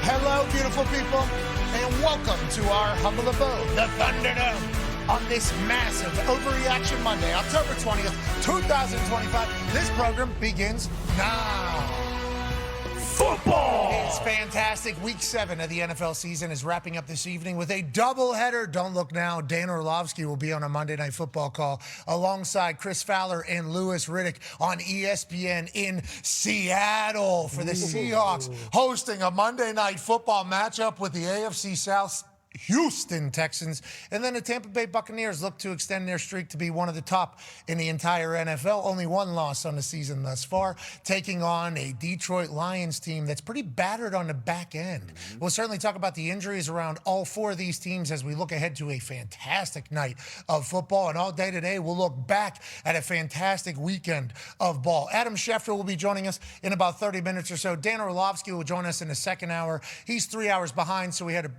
Hello, beautiful people, and welcome to our humble abode, the Thunderdome, on this massive Overreaction Monday, October 20th, 2025. This program begins now. Football! It's fantastic. Week 7 of the NFL season is wrapping up this evening with a doubleheader. Don't look now. Dan Orlovsky will be on a Monday Night Football call alongside Chris Fowler and Louis Riddick on ESPN in Seattle for the Seahawks, hosting a Monday Night Football matchup with the AFC South Houston Texans. And then the Tampa Bay Buccaneers look to extend their streak to be one of the top in the entire NFL. Only one loss on the season thus far, taking on a Detroit Lions team that's pretty battered on the back end. We'll certainly talk about the injuries around all four of these teams as we look ahead to a fantastic night of football. And all day today, we'll look back at a fantastic weekend of ball. Adam Schefter will be joining us in about 30 minutes or so. Dan Orlovsky will join us in the second hour. He's 3 hours behind, so he had to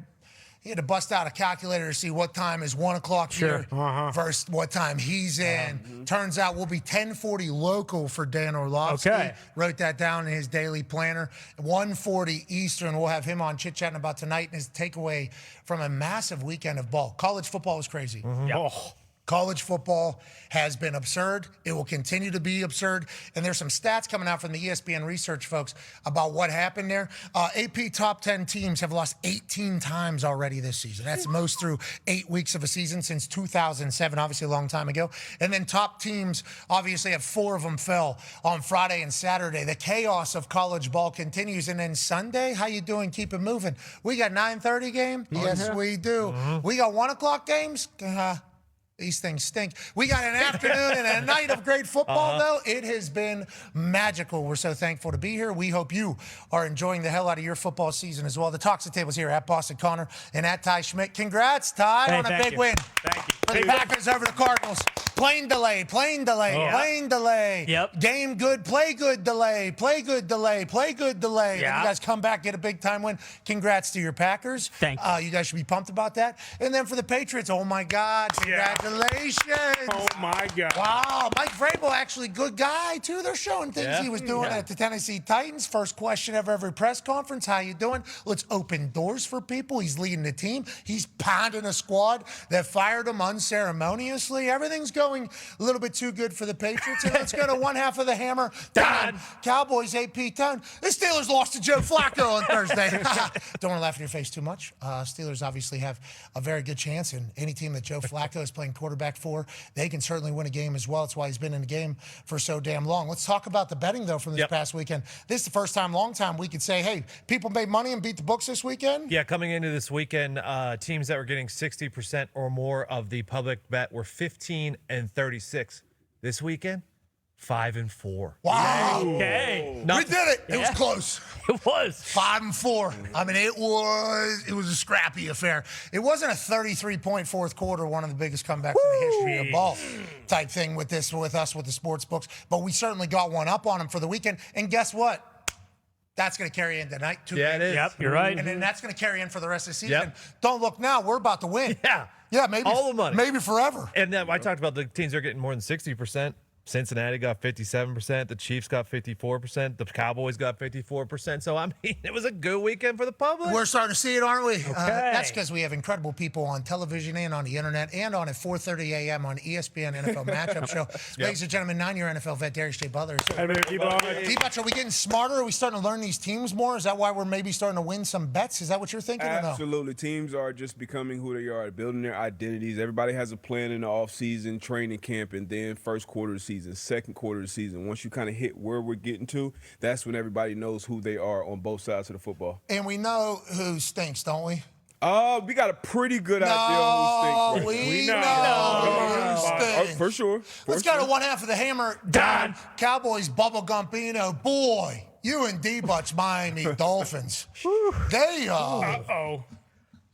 bust out a calculator to see what time is 1 o'clock here versus what time he's in. Turns out we'll be 10:40 local for Dan Orlovsky. Okay. Wrote that down in his daily planner. 1:40 Eastern. We'll have him on chit-chatting about tonight and his takeaway from a massive weekend of ball. College football was crazy. College football has been absurd. It will continue to be absurd. And there's some stats coming out from the ESPN research folks about what happened there. AP top 10 teams have lost 18 times already this season. That's the most through 8 weeks of a season since 2007, obviously a long time ago. And then top teams, obviously, have 4 of them fell on Friday and Saturday. The chaos of college ball continues. And then Sunday, how you doing? Keep it moving. We got 9:30 game? Yes, we do. We got 1 o'clock games? These things stink. We got an afternoon and a night of great football, though. It has been magical. We're so thankful to be here. We hope you are enjoying the hell out of your football season as well. The Toxic Table's here at Boston Connor and at Ty Schmidt. Congrats, Ty, on a big win. Thank you. For the Packers over the Cardinals. Plane delay. Yep. Game good, play good delay. Play good delay. And you guys come back, get a big-time win. Congrats to your Packers. Thank you. You guys should be pumped about that. And then for the Patriots, oh, my God, congratulations. Oh, my God. Wow. Mike Vrabel, actually good guy, too. They're showing things he was doing at the Tennessee Titans. First question of every press conference, how you doing? Let's open doors for people. He's leading the team. He's pounding a squad that fired him unceremoniously. Everything's going a little bit too good for the Patriots. And let's go to one half of the hammer. Done. Cowboys, AP Tone. The Steelers lost to Joe Flacco on Thursday. Don't want to laugh in your face too much. Steelers obviously have a very good chance, and any team that Joe Flacco is playing quarterback for, they can certainly win a game as well. That's why he's been in the game for so damn long. Let's talk about the betting, though, from this past weekend. This is the first time, long time, we could say, hey, people made money and beat the books this weekend? Yeah, coming into this weekend, teams that were getting 60% or more of the public bet were 15 and 36. This weekend, 5 and 4. Wow. Okay. We did it. It was close. It was. 5 and 4. I mean, it was a scrappy affair. It wasn't a 33-point fourth quarter, one of the biggest comebacks in the history of ball type thing with us with the sports books. But we certainly got one up on them for the weekend. And guess what? That's going to carry in tonight, too. Yeah, it is. Yep, you're right. And then that's going to carry in for the rest of the season. Yep. Don't look now. We're about to win. Yeah, maybe all the money. Maybe forever. And then I talked about the teams that are getting more than 60%. Cincinnati got 57%. The Chiefs got 54%. The Cowboys got 54%. So, I mean, it was a good weekend for the public. We're starting to see it, aren't we? Okay. That's because we have incredible people on television and on the internet and on at 4:30 a.m. on ESPN NFL Matchup Show. Ladies and gentlemen, 9-year NFL vet Darius J. Butler. D-Butch, are we getting smarter? Are we starting to learn these teams more? Is that why we're maybe starting to win some bets? Is that what you're thinking or no? Absolutely. Teams are just becoming who they are, building their identities. Everybody has a plan in the offseason, training camp, and then first quarter of the season, second quarter of the season. Once you kind of hit where we're getting to, that's when everybody knows who they are on both sides of the football. And we know who stinks, don't we? We got a pretty good idea on who stinks. We know who stinks. For sure. Let's go to one half of the hammer. Don. Cowboys, Bubba Gumpino. Boy, you and D-Butch Miami Dolphins. They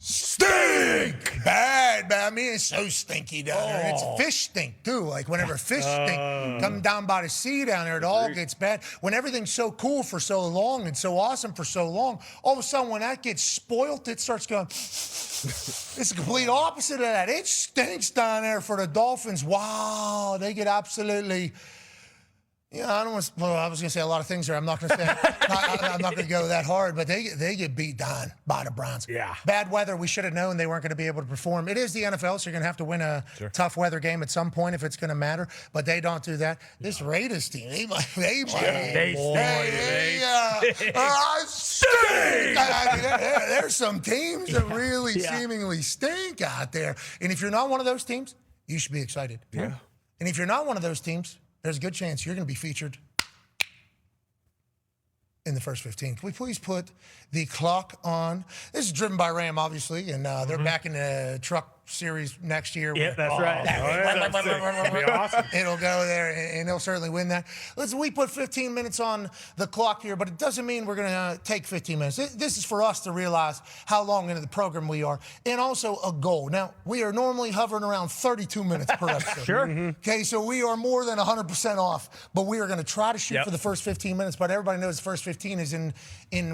stink bad, man. I mean, it's so stinky down there. It's fish stink too. Like whenever fish stink come down by the sea down there, it all gets bad. When everything's so cool for so long and so awesome for so long, all of a sudden when that gets spoiled, it starts going. It's the complete opposite of that. It stinks down there for the Dolphins. Wow, they get absolutely Yeah, I don't want to, well, I was going to say a lot of things there. I'm not going to say, I'm not going to go that hard, but they get beat down by the Browns. Yeah. Bad weather. We should have known they weren't going to be able to perform. It is the NFL, so you're going to have to win a tough weather game at some point if it's going to matter, but they don't do that. This Raiders team, they stink. There's some teams that really seemingly stink out there. And if you're not one of those teams, you should be excited. Yeah. And if you're not one of those teams, there's a good chance you're going to be featured in the first 15. Can we please put the clock on? This is driven by Ram, obviously, and they're back in the truck series next year. Yeah, that's right. That'd be awesome. It'll go there, and they'll certainly win that. Listen, we put 15 minutes on the clock here, but it doesn't mean we're going to take 15 minutes. This is for us to realize how long into the program we are, and also a goal. Now, we are normally hovering around 32 minutes per episode. Sure. Okay, so we are more than 100% off, but we are going to try to shoot for the first 15 minutes, but everybody knows the first 15 is in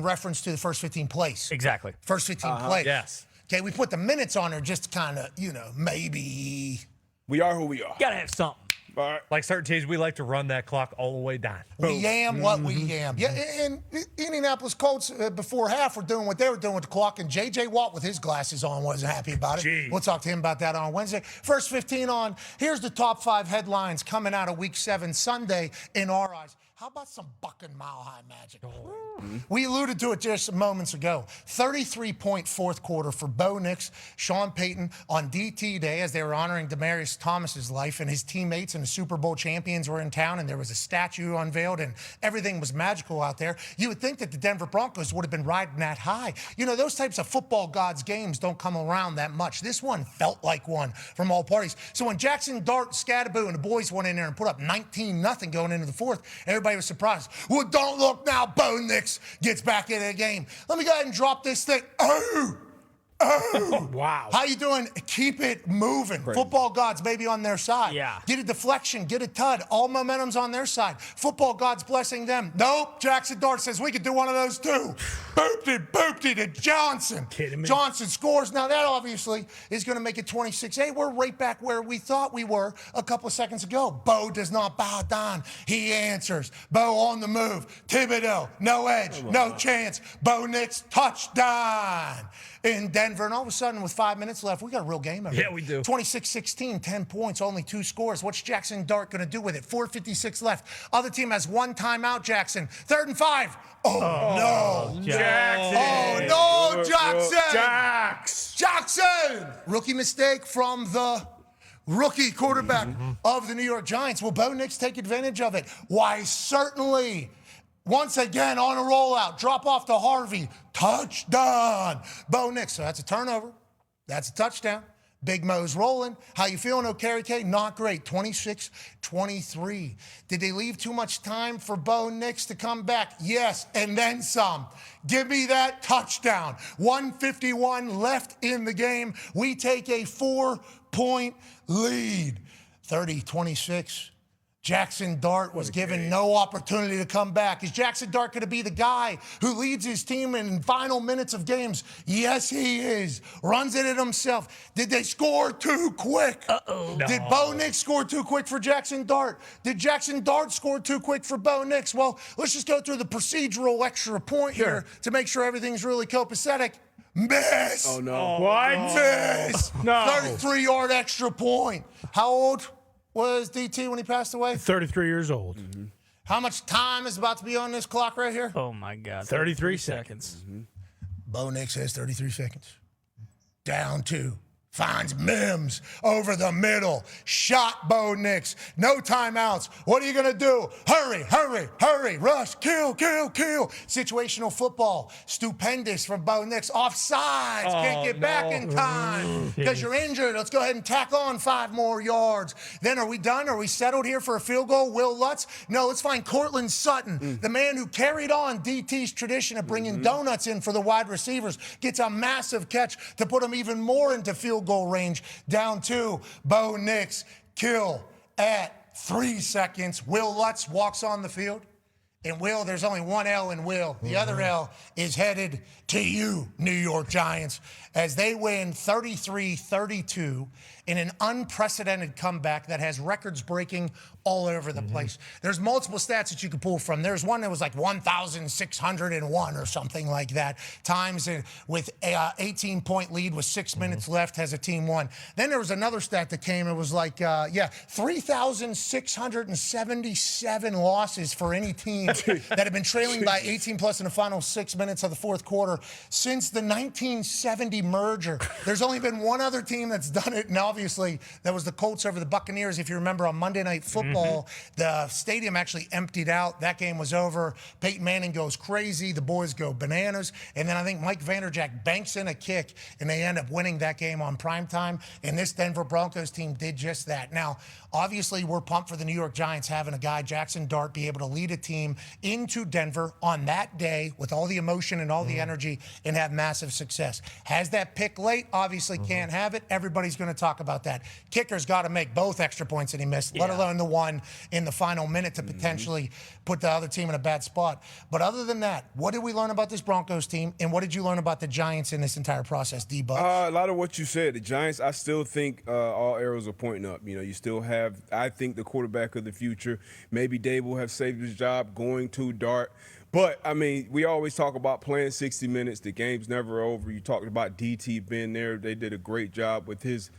reference to the first 15 plays. Exactly. First 15 plays. Yes. Okay, we put the minutes on there just to kind of, maybe. We are who we are. Gotta have something. All right. Like certain teams, we like to run that clock all the way down. We am what we am. Yeah, and Indianapolis Colts before half were doing what they were doing with the clock, and J.J. Watt with his glasses on wasn't happy about it. Gee. We'll talk to him about that on Wednesday. First 15 on. Here's the top 5 headlines coming out of Week 7 Sunday in our eyes. How about some bucking mile-high magic? We alluded to it just moments ago. 33-point fourth quarter for Bo Nix, Sean Payton on DT Day as they were honoring Demaryius Thomas's life, and his teammates and the Super Bowl champions were in town, and there was a statue unveiled, and everything was magical out there. You would think that the Denver Broncos would have been riding that high. You know, those types of football gods games don't come around that much. This one felt like one from all parties. So when Jackson Dart, Scadaboo, and the boys went in there and put up 19-0 going into the fourth, everybody was surprised. Well, don't look now. Bo Nix gets back into the game. Let me go ahead and drop this thing. Oh! Wow. How you doing? Keep it moving. Crazy. Football gods maybe on their side. Yeah. Get a deflection, get a tud. All momentum's on their side. Football gods blessing them. Nope. Jackson Dart says we could do one of those too. Boopty to Johnson. Kidding me? Johnson scores. Now that obviously is going to make it 26-8. We're right back where we thought we were a couple of seconds ago. Bo does not bow down. He answers. Bo on the move. Thibodeau, no edge, no chance. Bo Nix, touchdown in Denver. And all of a sudden, with 5 minutes left, we got a real game. Yeah, we do. 26-16, 10 points, only 2 scores. What's Jackson Dart going to do with it? 4:56 left. Other team has 1 timeout, Jackson. 3rd and 5. Oh, no. Jackson. Oh, no, Jackson. Jax. Rookie mistake from the rookie quarterback of the New York Giants. Will Bo Nix take advantage of it? Why, certainly. Once again on a rollout, drop off to Harvey, touchdown. Bo Nix, so that's a turnover. That's a touchdown. Big Mo's rolling. How you feeling, Okereke? Not great. 26-23. Did they leave too much time for Bo Nix to come back? Yes, and then some. Give me that touchdown. 1:51 left in the game. We take a 4-point lead. 30-26. Jackson Dart was given no opportunity to come back. Is Jackson Dart going to be the guy who leads his team in final minutes of games? Yes, he is. Runs it himself. Did they score too quick? Uh-oh. No. Did Bo Nix score too quick for Jackson Dart? Did Jackson Dart score too quick for Bo Nix? Well, let's just go through the procedural extra point here to make sure everything's really copacetic. Miss. Oh, no. What? Miss. No. 33-yard extra point. How old was DT when he passed away? 33 years old. How much time is about to be on this clock right here? Oh, my God. 33 seconds. Bo Nix has 33 seconds. Down 2. Finds Mims over the middle. Shot Bo Nix. No timeouts. What are you going to do? Hurry. Rush. Kill. Situational football. Stupendous from Bo Nix. Offsides. Can't get back in time because you're injured. Let's go ahead and tack on 5 more yards. Then are we done? Are we settled here for a field goal? Will Lutz? No, let's find Cortland Sutton, the man who carried on DT's tradition of bringing donuts in for the wide receivers. Gets a massive catch to put him even more into field goal range. Down 2. Bo Nix. Kill at 3 seconds. Will Lutz walks on the field. And Will, there's only one L in Will. The other L is headed to you, New York Giants, as they win 33-32 in an unprecedented comeback that has records breaking all over the place. There's multiple stats that you could pull from. There's one that was like 1,601 or something like that, times with a 18-point lead with 6 minutes left has a team won. Then there was another stat that came. It was like, 3,677 losses for any team that have been trailing by 18 plus in the final 6 minutes of the fourth quarter since the 1970 merger. There's only been one other team that's done it, and obviously that was the Colts over the Buccaneers. If you remember on Monday Night Football, the stadium actually emptied out. That game was over. Peyton Manning goes crazy. The boys go bananas. And then I think Mike Vanderjagt banks in a kick, and they end up winning that game on primetime. And this Denver Broncos team did just that. Now, obviously, we're pumped for the New York Giants having a guy, Jackson Dart, be able to lead a team into Denver on that day with all the emotion and all the energy and have massive success. Has that pick late? Obviously can't have it. Everybody's going to talk about that. Kicker's got to make both extra points that he missed, let alone the one in the final minute to potentially put the other team in a bad spot. But other than that, what did we learn about this Broncos team, and what did you learn about the Giants in this entire process, D-Buck? A lot of what you said. The Giants, I still think all arrows are pointing up. You know, you still have, I think, the quarterback of the future. Maybe Dave will have saved his job going to Dart. But, I mean, we always talk about playing 60 minutes. The game's never over. You talked about DT being there. They did a great job with his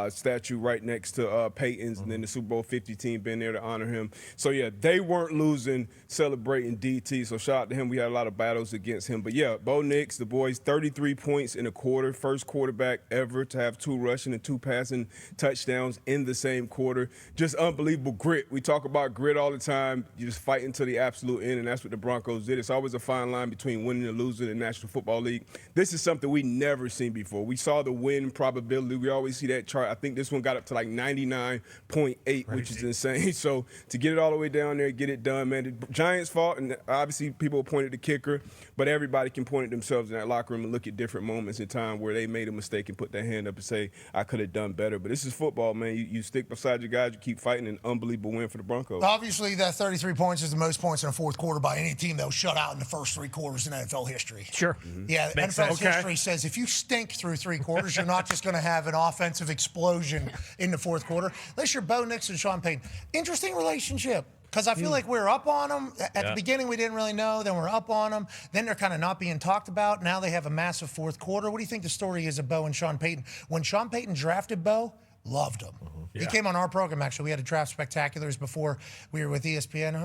statue right next to Peyton's, and then the Super Bowl 50 team being there to honor him. So, yeah, they weren't losing celebrating DT. So, shout out to him. We had a lot of battles against him. But, yeah, Bo Nix, the boys, 33 points in a quarter. First quarterback ever to have 2 rushing and 2 passing touchdowns in the same quarter. Just unbelievable grit. We talk about grit all the time. You just fight until the absolute end, and that's what the Broncos did. It's always a fine line between winning and losing in the National Football League. This is something we never seen before. We saw the win probability. We always see that chart. I think this one got up to like 99.8, which is insane. So to get it all the way down there, get it done, man. The Giants fought, and obviously people pointed the kicker, but everybody can point at themselves in that locker room and look at different moments in time where they made a mistake and put their hand up and say, I could have done better. But this is football, man. You stick beside your guys, you keep fighting, an unbelievable win for the Broncos. Obviously, that 33 points is the most points in a fourth quarter by any team that was shut out in the first 3 quarters in NFL history. Sure. Yeah, NFL history says if you stink through 3 quarters, you're not just going to have an offensive explosion in the fourth quarter. Unless you're Bo Nix and Sean Payton. Interesting relationship. Because I feel like we're up on them. At the beginning, we didn't really know. Then we're up on them. Then they're kind of not being talked about. Now they have a massive fourth quarter. What do you think the story is of Bo and Sean Payton? When Sean Payton drafted Bo, loved him. He came on our program, actually. We had a draft spectaculars before we were with ESPN.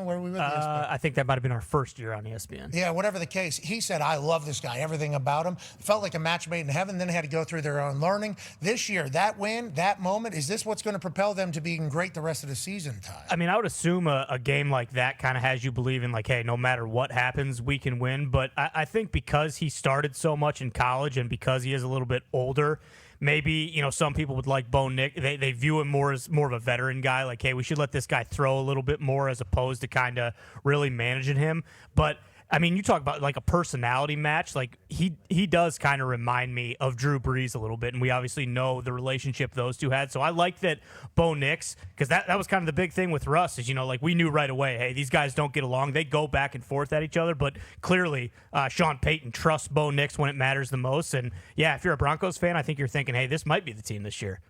Where were we with ESPN? I think that might have been our first year on ESPN. Yeah, whatever the case. He said, I love this guy, everything about him. Felt like a match made in heaven, then had to go through their own learning. This year, that win, that moment, is this what's going to propel them to being great the rest of the season, Ty? I mean, I would assume a game like that kind of has you believing, like, hey, no matter what happens, we can win. But I think because he started so much in college and because he is a little bit older, maybe, you know, some people would like Bo Nix. They view him more as more of a veteran guy. Like, hey, we should let this guy throw a little bit more as opposed to kind of really managing him. But I mean, you talk about like a personality match. Like he does kind of remind me of Drew Brees a little bit, and we obviously know the relationship those two had. So I like that Bo Nix, because that was kind of the big thing with Russ is, you know, like we knew right away, hey, these guys don't get along. They go back and forth at each other, but clearly Sean Payton trusts Bo Nix when it matters the most. And yeah, if you're a Broncos fan, I think you're thinking, hey, this might be the team this year.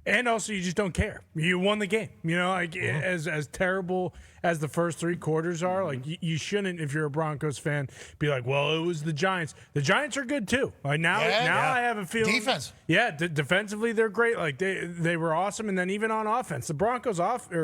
And also, you just don't care. You won the game. You know, like as terrible as the first 3 quarters are, like you shouldn't, if you're a Broncos fan, be like, well, it was the Giants. The Giants are good too. Like now I have a feeling. Defense. Yeah, defensively they're great. Like they were awesome, and then even on offense, the Broncos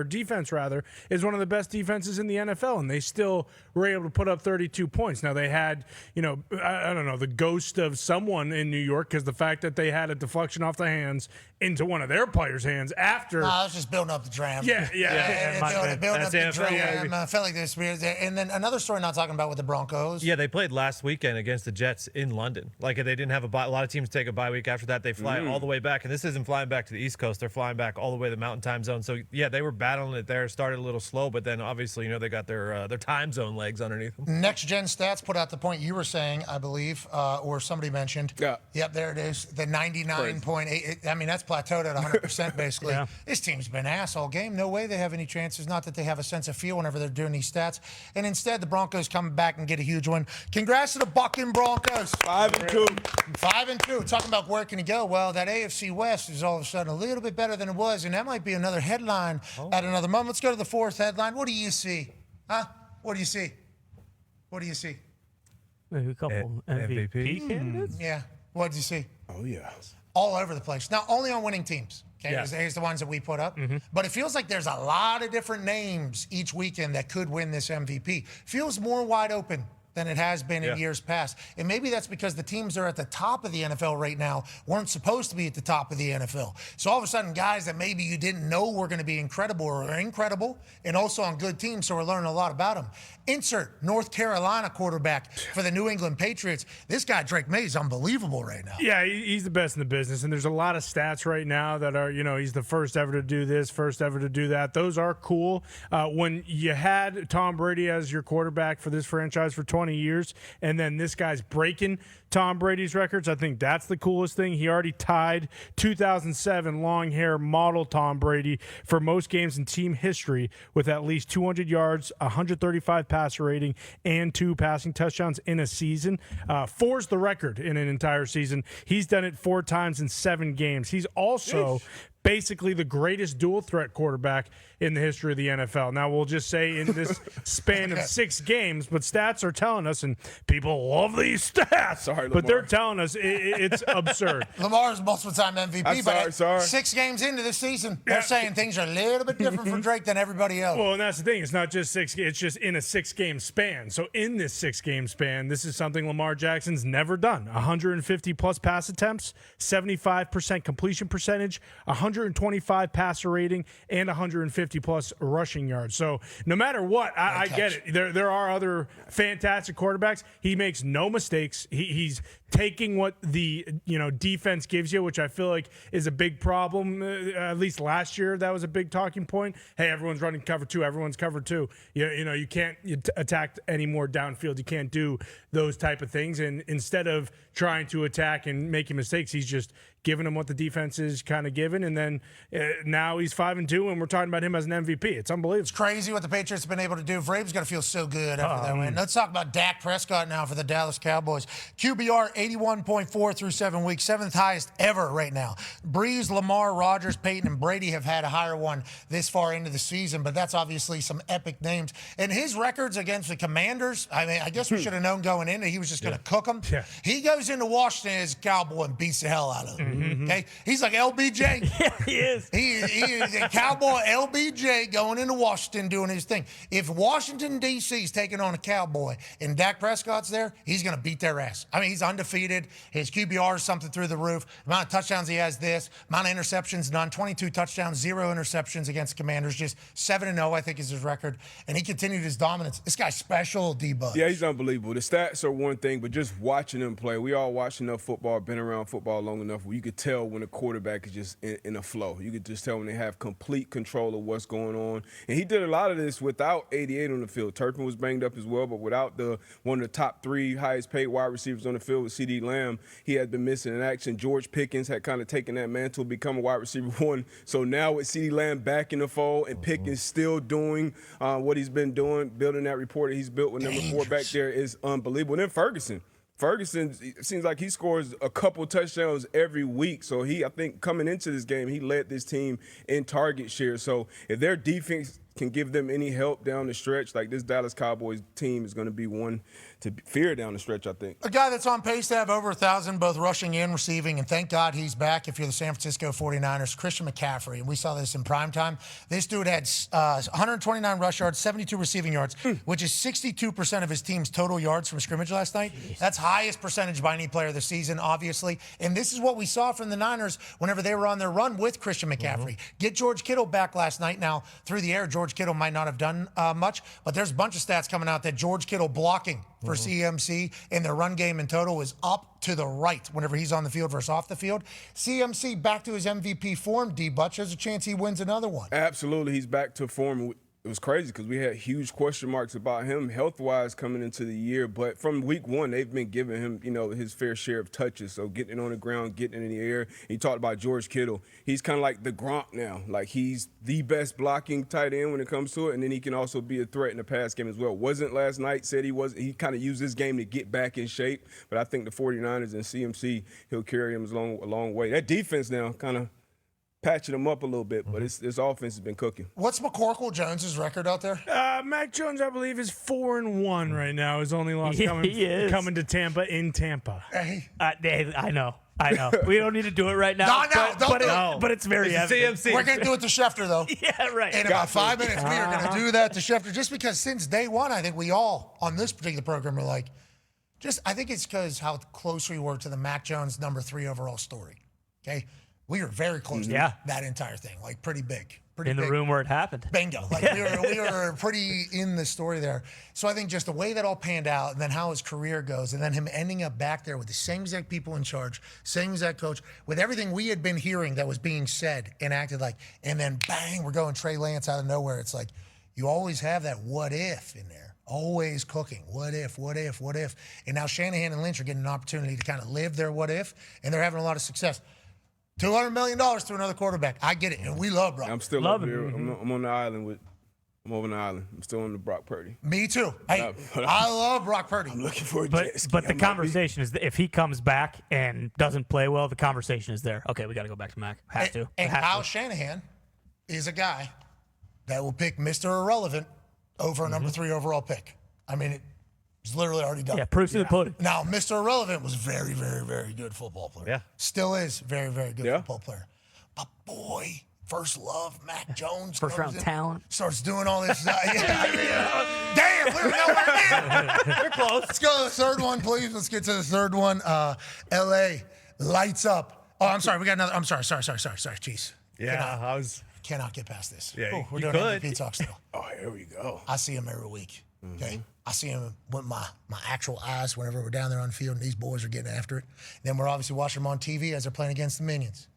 defense rather is one of the best defenses in the NFL, and they still were able to put up 32 points. Now they had, you know, I don't know, the ghost of someone in New York, because the fact that they had a deflection off the hands into one of their players' hands after. I was just building up the drama. Yeah. Building up the drama. I felt like this. And then another story not talking about with the Broncos. Yeah, they played last weekend against the Jets in London. Like, they didn't have a bye. A lot of teams take a bye week after that. They fly all the way back. And this isn't flying back to the East Coast. They're flying back all the way to the Mountain Time Zone. So, yeah, they were battling it there. Started a little slow, but then obviously, you know, they got their time zone legs underneath them. Next Gen Stats put out the point you were saying, I believe, or somebody mentioned. Yeah. Yep, there it is. The 99.8. I mean, that's plateaued at 100%. 100% basically. Yeah. This team's been ass all game. No way they have any chances. Not that they have a sense of feel whenever they're doing these stats. And instead, the Broncos come back and get a huge win. Congrats to the Bucking Broncos. 5-2. 5-2. Talking about where can he go? Well, that AFC West is all of a sudden a little bit better than it was, and that might be another headline at another moment. Let's go to the fourth headline. What do you see? Huh? What do you see? What do you see? Maybe a couple MVP candidates. Yeah. What did you see? Oh, yeah. All over the place. Not only on winning teams. Okay, Yeah. here's the ones that we put up. But it feels like there's a lot of different names each weekend that could win this MVP. Feels more wide open than it has been in years past. And maybe that's because the teams that are at the top of the NFL right now weren't supposed to be at the top of the NFL. So all of a sudden, guys that maybe you didn't know were going to be incredible are incredible and also on good teams, so we're learning a lot about them. Insert North Carolina quarterback for the New England Patriots. This guy, Drake May, is unbelievable right now. Yeah, he's the best in the business, and there's a lot of stats right now that are, he's the first ever to do this, first ever to do that. Those are cool. When you had Tom Brady as your quarterback for this franchise for 20 years, and then this guy's breaking Tom Brady's records, I think that's the coolest thing. He already tied 2007 long hair model Tom Brady for most games in team history with at least 200 yards, 135 passer rating, and 2 passing touchdowns in a season. 4's the record in an entire season. He's done it 4 times in 7 games. He's also basically the greatest dual threat quarterback in the history of the NFL. Now, we'll just say in this span of 6 games, but stats are telling us, and people love these stats, Sorry, but Lamar. they're telling us it's absurd. Lamar's multiple-time MVP, I'm but sorry. 6 games into the season, they're saying things are a little bit different for Drake than everybody else. Well, and that's the thing. It's not just 6. It's just in a 6-game span. So in this 6-game span, this is something Lamar Jackson's never done. 150-plus pass attempts, 75% completion percentage, 125 passer rating, and 150-plus rushing yards. So no matter what, I get it. There are other fantastic quarterbacks. He makes no mistakes. He's taking what the defense gives you, which I feel like is a big problem. At least last year, that was a big talking point. Hey, everyone's running cover 2. Everyone's cover 2. You can't attack any more downfield. You can't do those type of things. And instead of trying to attack and making mistakes, he's just giving him what the defense is kind of given. And then now he's 5-2, and we're talking about him as an MVP. It's unbelievable. It's crazy what the Patriots have been able to do. Vrabel's got to feel so good after that win. Let's talk about Dak Prescott now for the Dallas Cowboys. QBR 81.4 through 7 weeks, 7th highest ever right now. Breeze, Lamar, Rodgers, Peyton, and Brady have had a higher one this far into the season, but that's obviously some epic names. And his records against the Commanders, I guess we should have known going in that he was just going to cook them. Yeah. He goes into Washington as a Cowboy and beats the hell out of them. Okay, he's like LBJ. Yeah, he is. He is a Cowboy LBJ going into Washington doing his thing. If Washington, D.C. is taking on a Cowboy and Dak Prescott's there, he's going to beat their ass. I mean, he's undefeated. His QBR is something through the roof. The amount of touchdowns he has amount of interceptions, none. 22 touchdowns, 0 interceptions against Commanders. Just 7-0, I think, is his record. And he continued his dominance. This guy's special, D-Bug. Yeah, he's unbelievable. The stats are one thing, but just watching him play, we all watch enough football, been around football long enough where you could tell when a quarterback is just in a flow. You could just tell when they have complete control of what's going on. And he did a lot of this without 88 on the field. Turpin was banged up as well, but without one of the top 3 highest paid wide receivers on the field with CeeDee Lamb, he had been missing in action. George Pickens had kind of taken that mantle, become a wide receiver 1. So now with CeeDee Lamb back in the fold and Pickens still doing what he's been doing, building that rapport that he's built with number 4 back there is unbelievable. And then Ferguson, it seems like he scores a couple touchdowns every week. So I think coming into this game, he led this team in target share. So if their defense can give them any help down the stretch, like this Dallas Cowboys team is going to be one to fear down the stretch, I think. A guy that's on pace to have over 1,000 both rushing and receiving, and thank God he's back if you're the San Francisco 49ers, Christian McCaffrey. And we saw this in primetime. This dude had 129 rush yards, 72 receiving yards, which is 62% of his team's total yards from scrimmage last night. That's highest percentage by any player this season, obviously. And this is what we saw from the Niners whenever they were on their run with Christian McCaffrey. Get George Kittle back last night. Now, through the air, George Kittle might not have done much, but there's a bunch of stats coming out that George Kittle blocking for CMC in their run game in total is up to the right whenever he's on the field versus off the field. CMC back to his MVP form, D-Butch. There's a chance he wins another one. Absolutely. He's back to form. it was crazy because we had huge question marks about him health-wise coming into the year. But from week one, they've been giving him, his fair share of touches. So getting it on the ground, getting it in the air. He talked about George Kittle. He's kind of like the Gronk now. Like, he's the best blocking tight end when it comes to it. And then he can also be a threat in the pass game as well. Wasn't last night, said he wasn't. He kind of used this game to get back in shape. But I think the 49ers and CMC, he'll carry him a long way. That defense now kind of patching them up a little bit, but this offense has been cooking. What's McCorkle Jones's record out there? Mac Jones, I believe, is 4-1 right now. His only loss coming to Tampa in Tampa. Hey. I know. We don't need to do it right now. But it's very evident. CMC. We're going to do it to Schefter, though. Yeah, right. In about 5 minutes, we are going to do that to Schefter. Just because since day one, I think we all, on this particular program, are like, I think it's because how close we were to the Mac Jones number 3 overall story. Okay? We were very close to that entire thing, like pretty big. In the room where it happened. Bingo. Like we were pretty in the story there. So I think just the way that all panned out and then how his career goes and then him ending up back there with the same exact people in charge, same exact coach, with everything we had been hearing that was being said and acted like, and then bang, we're going Trey Lance out of nowhere. It's like you always have that what if in there. Always cooking. What if? And now Shanahan and Lynch are getting an opportunity to kind of live their what if, and they're having a lot of success. $200 million to another quarterback. I get it, and we love Brock. I'm still over here. I'm on the island I'm over the island. I'm still on the Brock Purdy. Me too. Hey, I love Brock Purdy. I'm looking for a But the conversation is that if he comes back and doesn't play well, the conversation is there. Okay, we got to go back to Mac. And Kyle Shanahan is a guy that will pick Mr. Irrelevant over a number 3 overall pick. I mean, it's literally already done. Yeah, proof's in the pudding. Now, Mr. Irrelevant was very, very, very good football player. Yeah. Very, very good football player. But boy, first love, Mac Jones. First round talent. Starts doing all this. Damn, we were nowhere near. You're close. Let's go to the third one, please. Let's get to the third one. L.A. lights up. Oh, I'm sorry. We got another. I'm sorry. Jeez. Yeah, Cannot get past this. Yeah, we're you doing could. MVP talk still. Oh, here we go. I see him every week. Okay. I see him with my actual eyes whenever we're down there on the field and these boys are getting after it. Then we're obviously watching them on TV as they're playing against the Minions.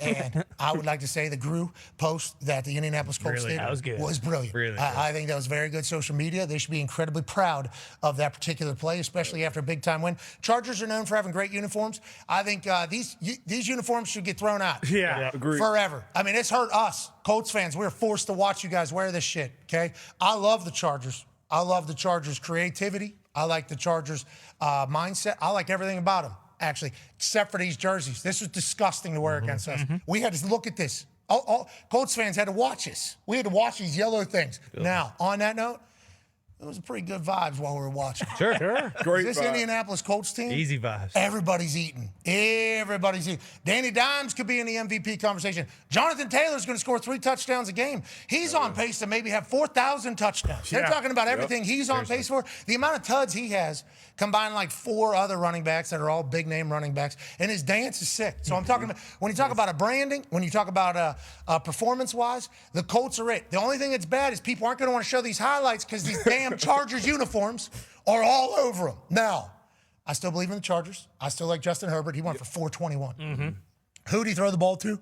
And I would like to say the Gru post that the Indianapolis Colts did was brilliant. Really I think that was very good social media. They should be incredibly proud of that particular play, especially after a big-time win. Chargers are known for having great uniforms. I think these uniforms should get thrown out. Yeah. Agreed. Forever. I mean, it's hurt us, Colts fans. We're forced to watch you guys wear this shit, okay? I love the Chargers. I love the Chargers' creativity. I like the Chargers' mindset. I like everything about them, actually, except for these jerseys. This was disgusting to wear against us. We had to look at this. All Colts fans had to watch this. We had to watch these yellow things. Now, on that note, it was pretty good vibes while we were watching. Sure. Great This vibe. Indianapolis Colts team, Easy vibes. everybody's eating. Danny Dimes could be in the MVP conversation. Jonathan Taylor's going to score 3 touchdowns a game. He's on pace to maybe have 4,000 touchdowns. They're talking about everything he's on pace for. The amount of tuds he has, combined like 4 other running backs that are all big-name running backs, and his dance is sick. So I'm talking about, when you talk about a branding, when you talk about performance-wise, the Colts are it. The only thing that's bad is people aren't going to want to show these highlights because these damn Chargers uniforms are all over them. Now, I still believe in the Chargers. I still like Justin Herbert. He went for 421. Who'd he throw the ball to?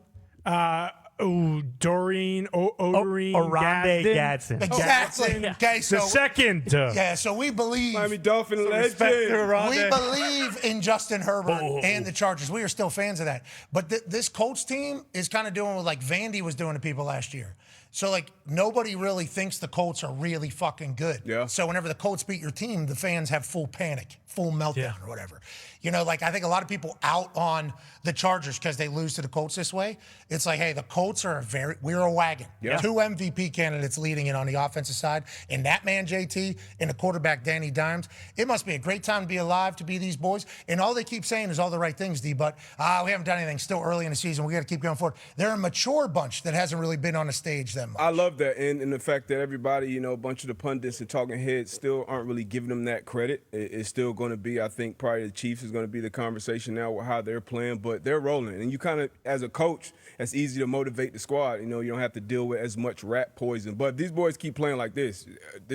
Doreen Oronde Gadsden. Exactly. Okay, The so second. so we believe Miami Dolphin legend. we believe in Justin Herbert and the Chargers. We are still fans of that. But this Colts team is kind of doing what like Vandy was doing to people last year. So, like, nobody really thinks the Colts are really fucking good. Yeah. So whenever the Colts beat your team, the fans have full panic, full meltdown or whatever. You know, like, I think a lot of people out on the Chargers because they lose to the Colts this way. It's like, hey, the Colts are we're a wagon. Yeah. 2 MVP candidates leading it on the offensive side. And that man, JT, and the quarterback, Danny Dimes, it must be a great time to be alive, to be these boys. And all they keep saying is all the right things, D, but we haven't done anything. Still early in the season. We got to keep going forward. They're a mature bunch that hasn't really been on the stage that much. I love that, and the fact that everybody, a bunch of the pundits and talking heads still aren't really giving them that credit. It's still going to be, I think, probably the Chiefs is going to be the conversation now with how they're playing, but they're rolling. And you kind of, as a coach, it's easy to motivate the squad. You don't have to deal with as much rat poison. But if these boys keep playing like this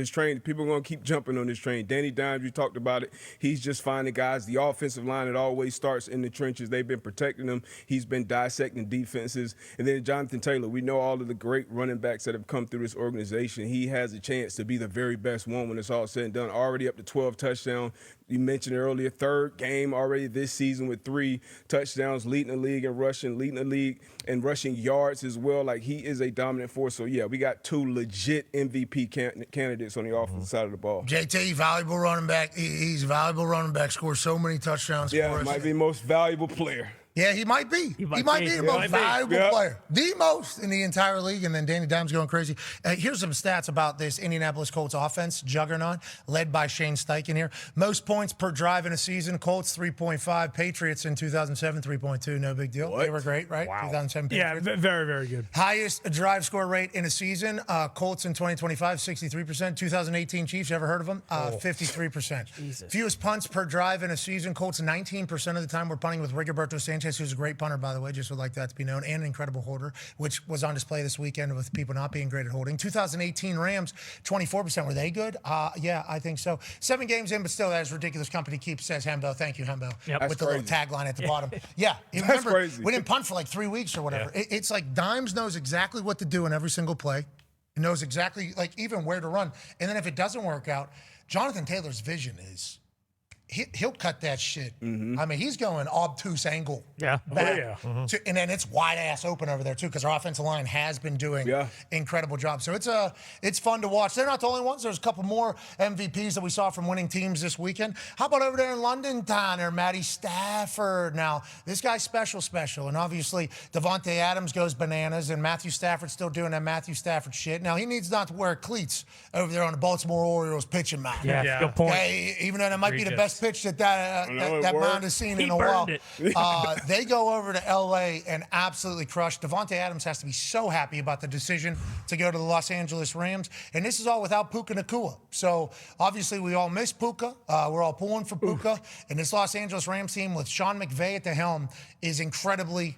train, people are going to keep jumping on this train. Danny Dimes, you talked about it. He's just finding guys. The offensive line, it always starts in the trenches. They've been protecting them. He's been dissecting defenses. And then Jonathan Taylor, we know all of the great running running backs that have come through this organization, he has a chance to be the very best one when it's all said and done. Already up to 12 touchdowns. You mentioned earlier, third game already this season with 3 touchdowns, leading the league in rushing, leading the league in rushing yards as well. Like, he is a dominant force. So, yeah, we got 2 legit MVP candidates on the offensive side of the ball. JT, valuable running back. He's a valuable running back, scores so many touchdowns for us. Might be the most valuable player. Yeah, he might be. He might be the most valuable player. The most in the entire league. And then Danny Dimes going crazy. Here's some stats about this Indianapolis Colts offense, juggernaut, led by Shane Steichen here. Most points per drive in a season, Colts 3.5. Patriots in 2007, 3.2. No big deal. They were great, right? Wow. 2007 Patriots. Yeah, very, very good. Highest drive score rate in a season, Colts in 2025, 63%. 2018 Chiefs, you ever heard of them? 53%. Jesus. Fewest punts per drive in a season, Colts 19% of the time were punting with Rigoberto Sanchez, who's a great punter, by the way, just would like that to be known, and an incredible holder, which was on display this weekend with people not being great at holding. 2018 Rams, 24%. Were they good? Yeah, I think so. 7 games in, but still, that is ridiculous. Company keeps, says Hembo. Thank you, Hembo. Yep. With the little tagline at the bottom. Yeah. Remember, crazy. We didn't punt for like 3 weeks or whatever. Yeah. It's like Dimes knows exactly what to do in every single play. He knows exactly, like, even where to run. And then if it doesn't work out, Jonathan Taylor's vision is... He'll cut that shit. I mean, he's going obtuse angle. Yeah. Back and then it's wide ass open over there too, because our offensive line has been doing incredible job. So it's fun to watch. They're not the only ones. There's a couple more MVPs that we saw from winning teams this weekend. How about over there in London Town or Matty Stafford? Now, this guy's special. And obviously Devontae Adams goes bananas, and Matthew Stafford's still doing that Matthew Stafford shit. Now, he needs not to wear cleats over there on the Baltimore Orioles pitching mound. Yeah. Good point. Even though that might be the best pitch that mound has seen in a while. They go over to L.A. and absolutely crush. Devontae Adams has to be so happy about the decision to go to the Los Angeles Rams. And this is all without Puka Nacua. So, obviously, we all miss Puka. We're all pulling for Puka. And this Los Angeles Rams team with Sean McVay at the helm is incredibly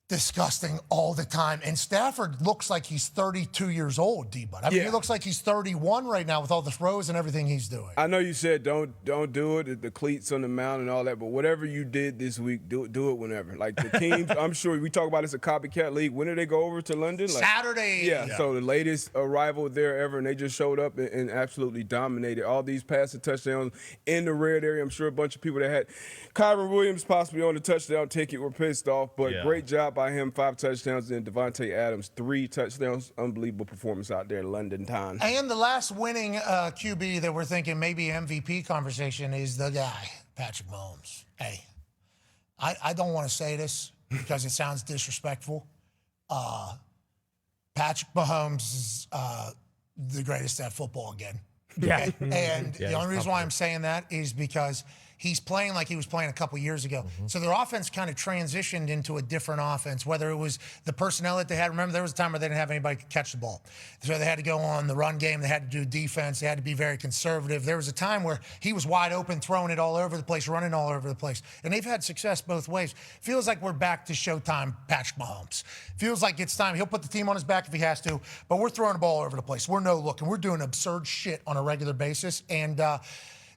disgusting all the time. And Stafford looks like he's 32 years old, D-Bud. I mean, he looks like he's 31 right now with all the throws and everything he's doing. I know you said don't do it, the cleats on the mound and all that, but whatever you did this week, do it whenever. Like, the teams, I'm sure we talk about it's a copycat league. When did they go over to London? Like, Saturday. Yeah, so the latest arrival there ever, and they just showed up and absolutely dominated. All these passing touchdowns in the red area. I'm sure a bunch of people that had Kyron Williams possibly on the touchdown ticket were pissed off, but great job by him. 5 touchdowns, and Devontae Adams 3 touchdowns. Unbelievable performance out there in London Town. And the last winning QB that we're thinking maybe MVP conversation is the guy, Patrick Mahomes. Hey, I don't want to say this because it sounds disrespectful. Patrick Mahomes is the greatest at football again. Yeah. And the only reason why I'm saying that is because he's playing like he was playing a couple years ago. So their offense kind of transitioned into a different offense, whether it was the personnel that they had. Remember, there was a time where they didn't have anybody catch the ball. So they had to go on the run game. They had to do defense. They had to be very conservative. There was a time where he was wide open, throwing it all over the place, running all over the place. And they've had success both ways. Feels like we're back to Showtime Patrick Mahomes. Feels like it's time. He'll put the team on his back if he has to, but we're throwing the ball all over the place. We're no-looking. We're doing absurd shit on a regular basis. And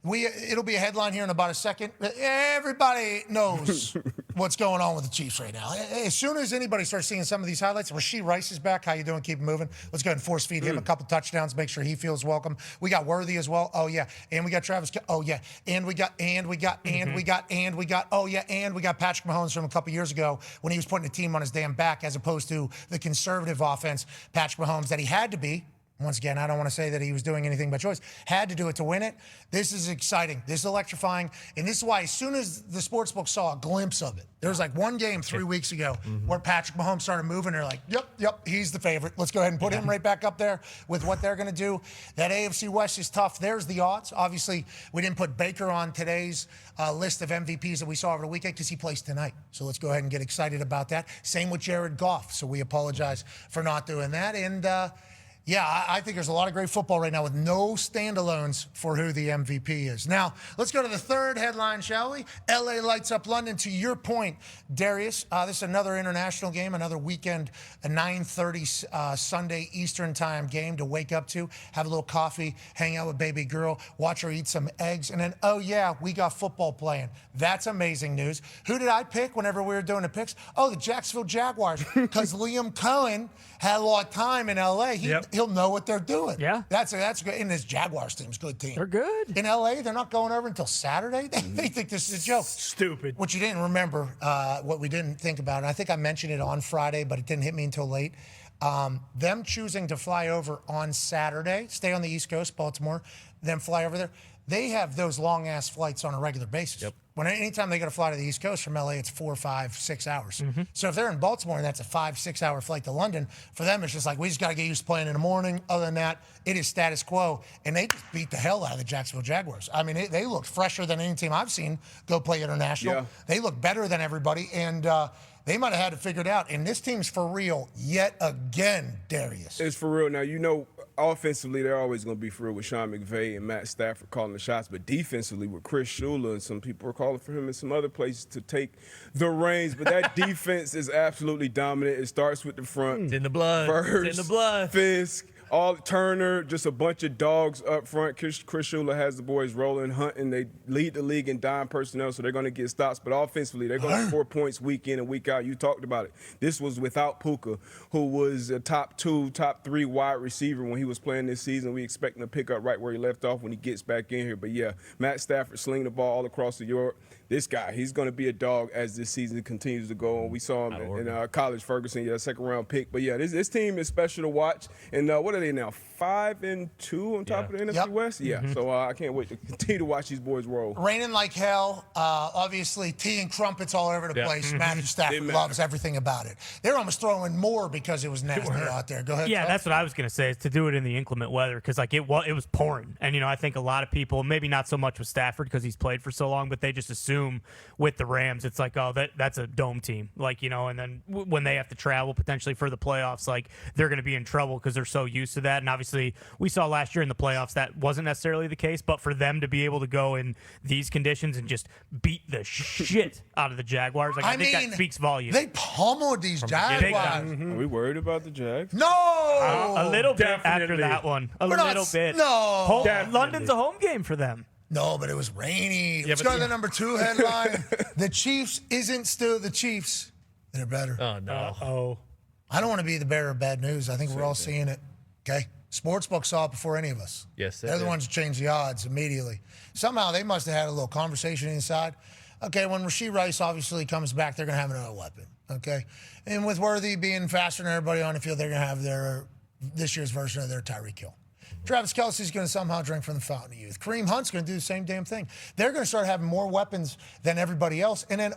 it'll be a headline here in about a second. Everybody knows what's going on with the Chiefs right now. As soon as anybody starts seeing some of these highlights, Rashee Rice is back. How you doing? Keep moving. Let's go ahead and force feed him a couple touchdowns, make sure he feels welcome. We got Worthy as well. Oh yeah. And we got Travis. Oh yeah. And we got Patrick Mahomes from a couple years ago when he was putting the team on his damn back, as opposed to the conservative offense, Patrick Mahomes, that he had to be. Once again, I don't want to say that he was doing anything by choice. Had to do it to win it. This is exciting. This is electrifying. And this is why, as soon as the sportsbook saw a glimpse of it, there was like one game 3 weeks ago where Patrick Mahomes started moving. They're like, yep, he's the favorite. Let's go ahead and put him right back up there with what they're going to do. That AFC West is tough. There's the odds. Obviously, we didn't put Baker on today's list of MVPs that we saw over the weekend because he plays tonight. So let's go ahead and get excited about that. Same with Jared Goff. So we apologize for not doing that. And, Yeah, I think there's a lot of great football right now with no standalones for who the MVP is. Now, let's go to the third headline, shall we? LA lights up London. To your point, Darius, this is another international game, another weekend, a 9:30 Sunday Eastern time game to wake up to, have a little coffee, hang out with baby girl, watch her eat some eggs, and then, oh yeah, we got football playing. That's amazing news. Who did I pick whenever we were doing the picks? Oh, the Jacksonville Jaguars, because Liam Cohen had a lot of time in LA. He'll know what they're doing. Yeah. That's good. And this Jaguars team's a good team. They're good. In LA, they're not going over until Saturday. They think this is a joke. Stupid. What you didn't remember, what we didn't think about, and I think I mentioned it on Friday, but it didn't hit me until late. Them choosing to fly over on Saturday, stay on the East Coast, Baltimore, then fly over there. They have those long ass flights on a regular basis. Yep. Anytime they got to fly to the East Coast from LA, it's 4, 5, 6 hours. So if they're in Baltimore and that's a 5, 6 hour flight to London, for them it's just like we just got to get used to playing in the morning. Other than that, it is status quo, and they just beat the hell out of the Jacksonville Jaguars. I mean, they looked fresher than any team I've seen go play international. Yeah. They look better than everybody, and they might have had it figured out. And this team's for real yet again, Darius. It's for real. Now, offensively, they're always going to be for real with Sean McVay and Matt Stafford calling the shots. But defensively, with Chris Shula and some people are calling for him in some other places to take the reins. But that defense is absolutely dominant. It starts with the front. It's in the blood. First, It's in the blood. Fisk, all Turner, just a bunch of dogs up front. Chris Shula has the boys rolling, hunting. They lead the league in dime personnel, so they're going to get stops. But offensively, they're going to score points week in and week out. You talked about it. This was without Puka, who was a top 2, top 3 wide receiver when he was playing this season. We expect him to pick up right where he left off when he gets back in here. But, yeah, Matt Stafford slinging the ball all across the yard. This guy, he's going to be a dog as this season continues to go on. We saw him in college, Ferguson, second-round pick. But, yeah, this team is special to watch. And what are they now, 5-2 on top of the NFC West? Yeah, so I can't wait to continue to watch these boys roll. Raining like hell. Obviously, tea and crumpets all over the place. Matthew Stafford loves everything about it. They're almost throwing more because it was nasty out there. Go ahead. Yeah, Chuck. that's what I was going to say, is to do it in the inclement weather, because it was pouring. And, I think a lot of people, maybe not so much with Stafford because he's played for so long, but they just assume with the Rams, it's like, oh, that's a dome team. And then when they have to travel potentially for the playoffs, they're going to be in trouble because they're so used to that. And obviously, we saw last year in the playoffs that wasn't necessarily the case, but for them to be able to go in these conditions and just beat the shit out of the Jaguars, I think that speaks volumes. They pummeled these Jaguars. Are we worried about the Jags? No! A little bit after Definitely. that one. We're not- Little bit. No. London's a home game for them. No, but it was rainy. Let's go to the number 2 headline. The Chiefs isn't still the Chiefs. They're better. Oh, no. I don't want to be the bearer of bad news. I think we're all seeing it. Okay? Sportsbook saw it before any of us. Yes, they They're the did. ones that changed the odds immediately. Somehow they must have had a little conversation inside. Okay, when Rashee Rice obviously comes back, they're going to have another weapon. Okay? And with Worthy being faster than everybody on the field, they're going to have this year's version of their Tyreek Hill. Travis Kelce's going to somehow drink from the fountain of youth. Kareem Hunt's going to do the same damn thing. They're going to start having more weapons than everybody else. And then,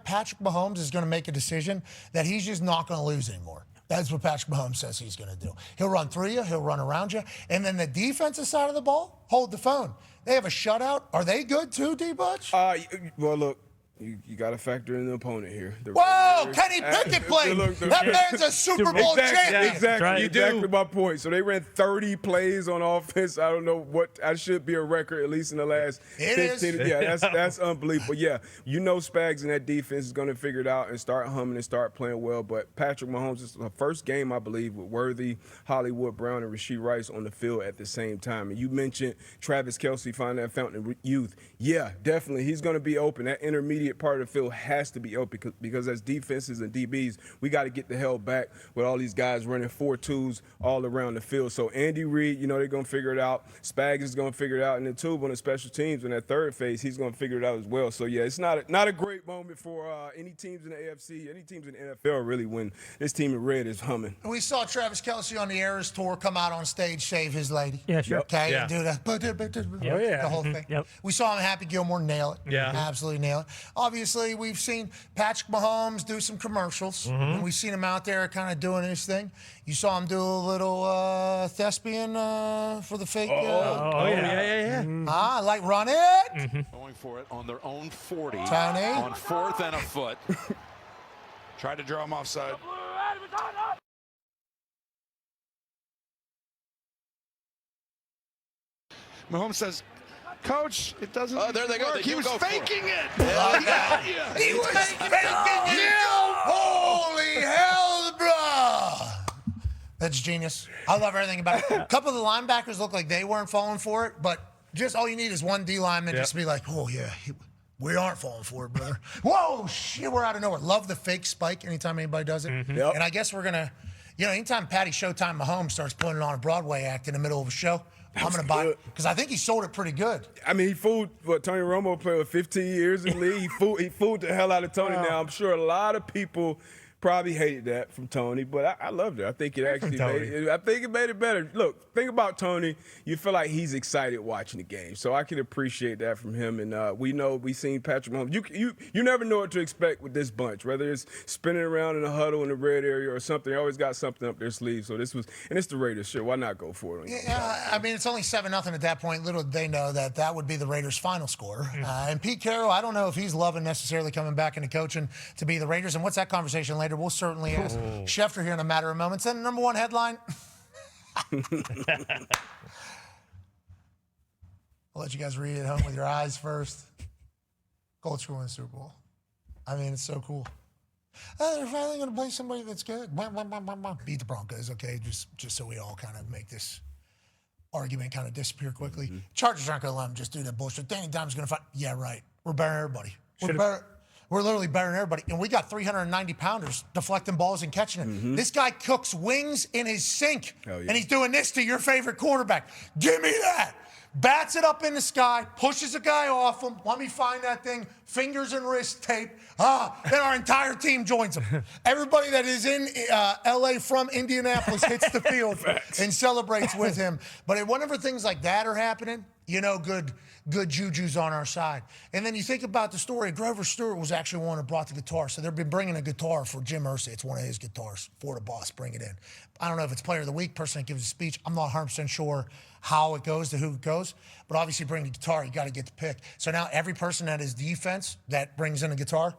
Patrick Mahomes is going to make a decision that he's just not going to lose anymore. That's what Patrick Mahomes says he's going to do. He'll run through you. He'll run around you. And then the defensive side of the ball, hold the phone. They have a shutout. Are they good too, D-Butch? Well, look. You got to factor in the opponent here. Whoa, Kenny Pickett played. That man's a Super Bowl champion. Exactly. Right. Exactly my point. So they ran 30 plays on offense. I don't know what. I should be a record at least in the last 15. Yeah, that's unbelievable. Yeah, Spags in that defense is going to figure it out and start humming and start playing well. But Patrick Mahomes is the first game, I believe, with Worthy, Hollywood Brown, and Rashee Rice on the field at the same time. And you mentioned Travis Kelce finding that fountain of youth. Yeah, definitely. He's going to be open. That intermediate part of the field has to be open because as defenses and DBs, we got to get the hell back with all these guys running 4-2s all around the field. So Andy Reid, they're going to figure it out. Spags is going to figure it out. And then Tube on the special teams in that third phase, he's going to figure it out as well. So, yeah, it's not a great moment for any teams in the AFC, any teams in the NFL, really, when this team in red is humming. We saw Travis Kelce on the Eras Tour come out on stage, save his lady. Yeah, sure. Okay, Yeah. and do the whole thing. Yep. We saw him Happy Gilmore nail it. Yeah. Absolutely nail it. Obviously, we've seen Patrick Mahomes do some commercials, and we've seen him out there kind of doing his thing. You saw him do a little thespian for the fake. Yeah. Like run it. Going for it on their own 40. Tony. On 4th and a foot. Tried to draw him offside. Mahomes says, Coach, it doesn't there they go. work. They He do was go for it. faking it. He was faking it. Holy hell, bruh. That's genius. I love everything about it. A couple of the linebackers look like they weren't falling for it, but just all you need is one D lineman just to be like, oh, yeah, we aren't falling for it, brother. Whoa, shit, we're out of nowhere. Love the fake spike anytime anybody does it. Yep. And I guess we're going to, anytime Patty Showtime Mahomes starts putting on a Broadway act in the middle of a show, I'm going to buy it because I think he sold it pretty good. I mean, he fooled Tony Romo played with 15 years in the league. He fooled the hell out of Tony. Now, I'm sure a lot of people probably hated that from Tony, but I loved it. I think it actually made it better. Look, think about Tony. You feel like he's excited watching the game, so I can appreciate that from him. And we seen Patrick Mahomes. You never know what to expect with this bunch, whether it's spinning around in a huddle in the red area or something. They always got something up their sleeve. So it's the Raiders. Sure, why not go for it? Yeah, I mean, it's only 7-0 at that point. Little did they know that would be the Raiders' final score. And Pete Carroll, I don't know if he's loving necessarily coming back into coaching to be the Raiders. And what's that conversation later? We'll certainly ask Schefter here in a matter of moments. And number one headline. I'll let you guys read it at home with your eyes first. Colts win the Super Bowl. I mean, it's so cool. They're finally going to play somebody that's good. Beat the Broncos, okay? Just so we all kind of make this argument kind of disappear quickly. Chargers aren't going to let them just do that bullshit. Danny Dimes going to fight. Yeah, right. We're burying everybody. We're literally burying everybody. And we got 390-pounders deflecting balls and catching it. This guy cooks wings in his sink. And he's doing this to your favorite quarterback. Give me that. Bats it up in the sky, pushes a guy off him. Let me find that thing. Fingers and wrist tape. Then our entire team joins him. Everybody that is in L.A. from Indianapolis hits the field and celebrates with him. But whenever things like that are happening, good juju's on our side. And then you think about the story. Grover Stewart was actually one who brought the guitar. So they've been bringing a guitar for Jim Irsay. It's one of his guitars for the boss. Bring it in. I don't know if it's player of the week, person that gives a speech. I'm not 100% sure how it goes to who it goes. But obviously bring the guitar, you got to get the pick. So now every person that is defense that brings in a guitar,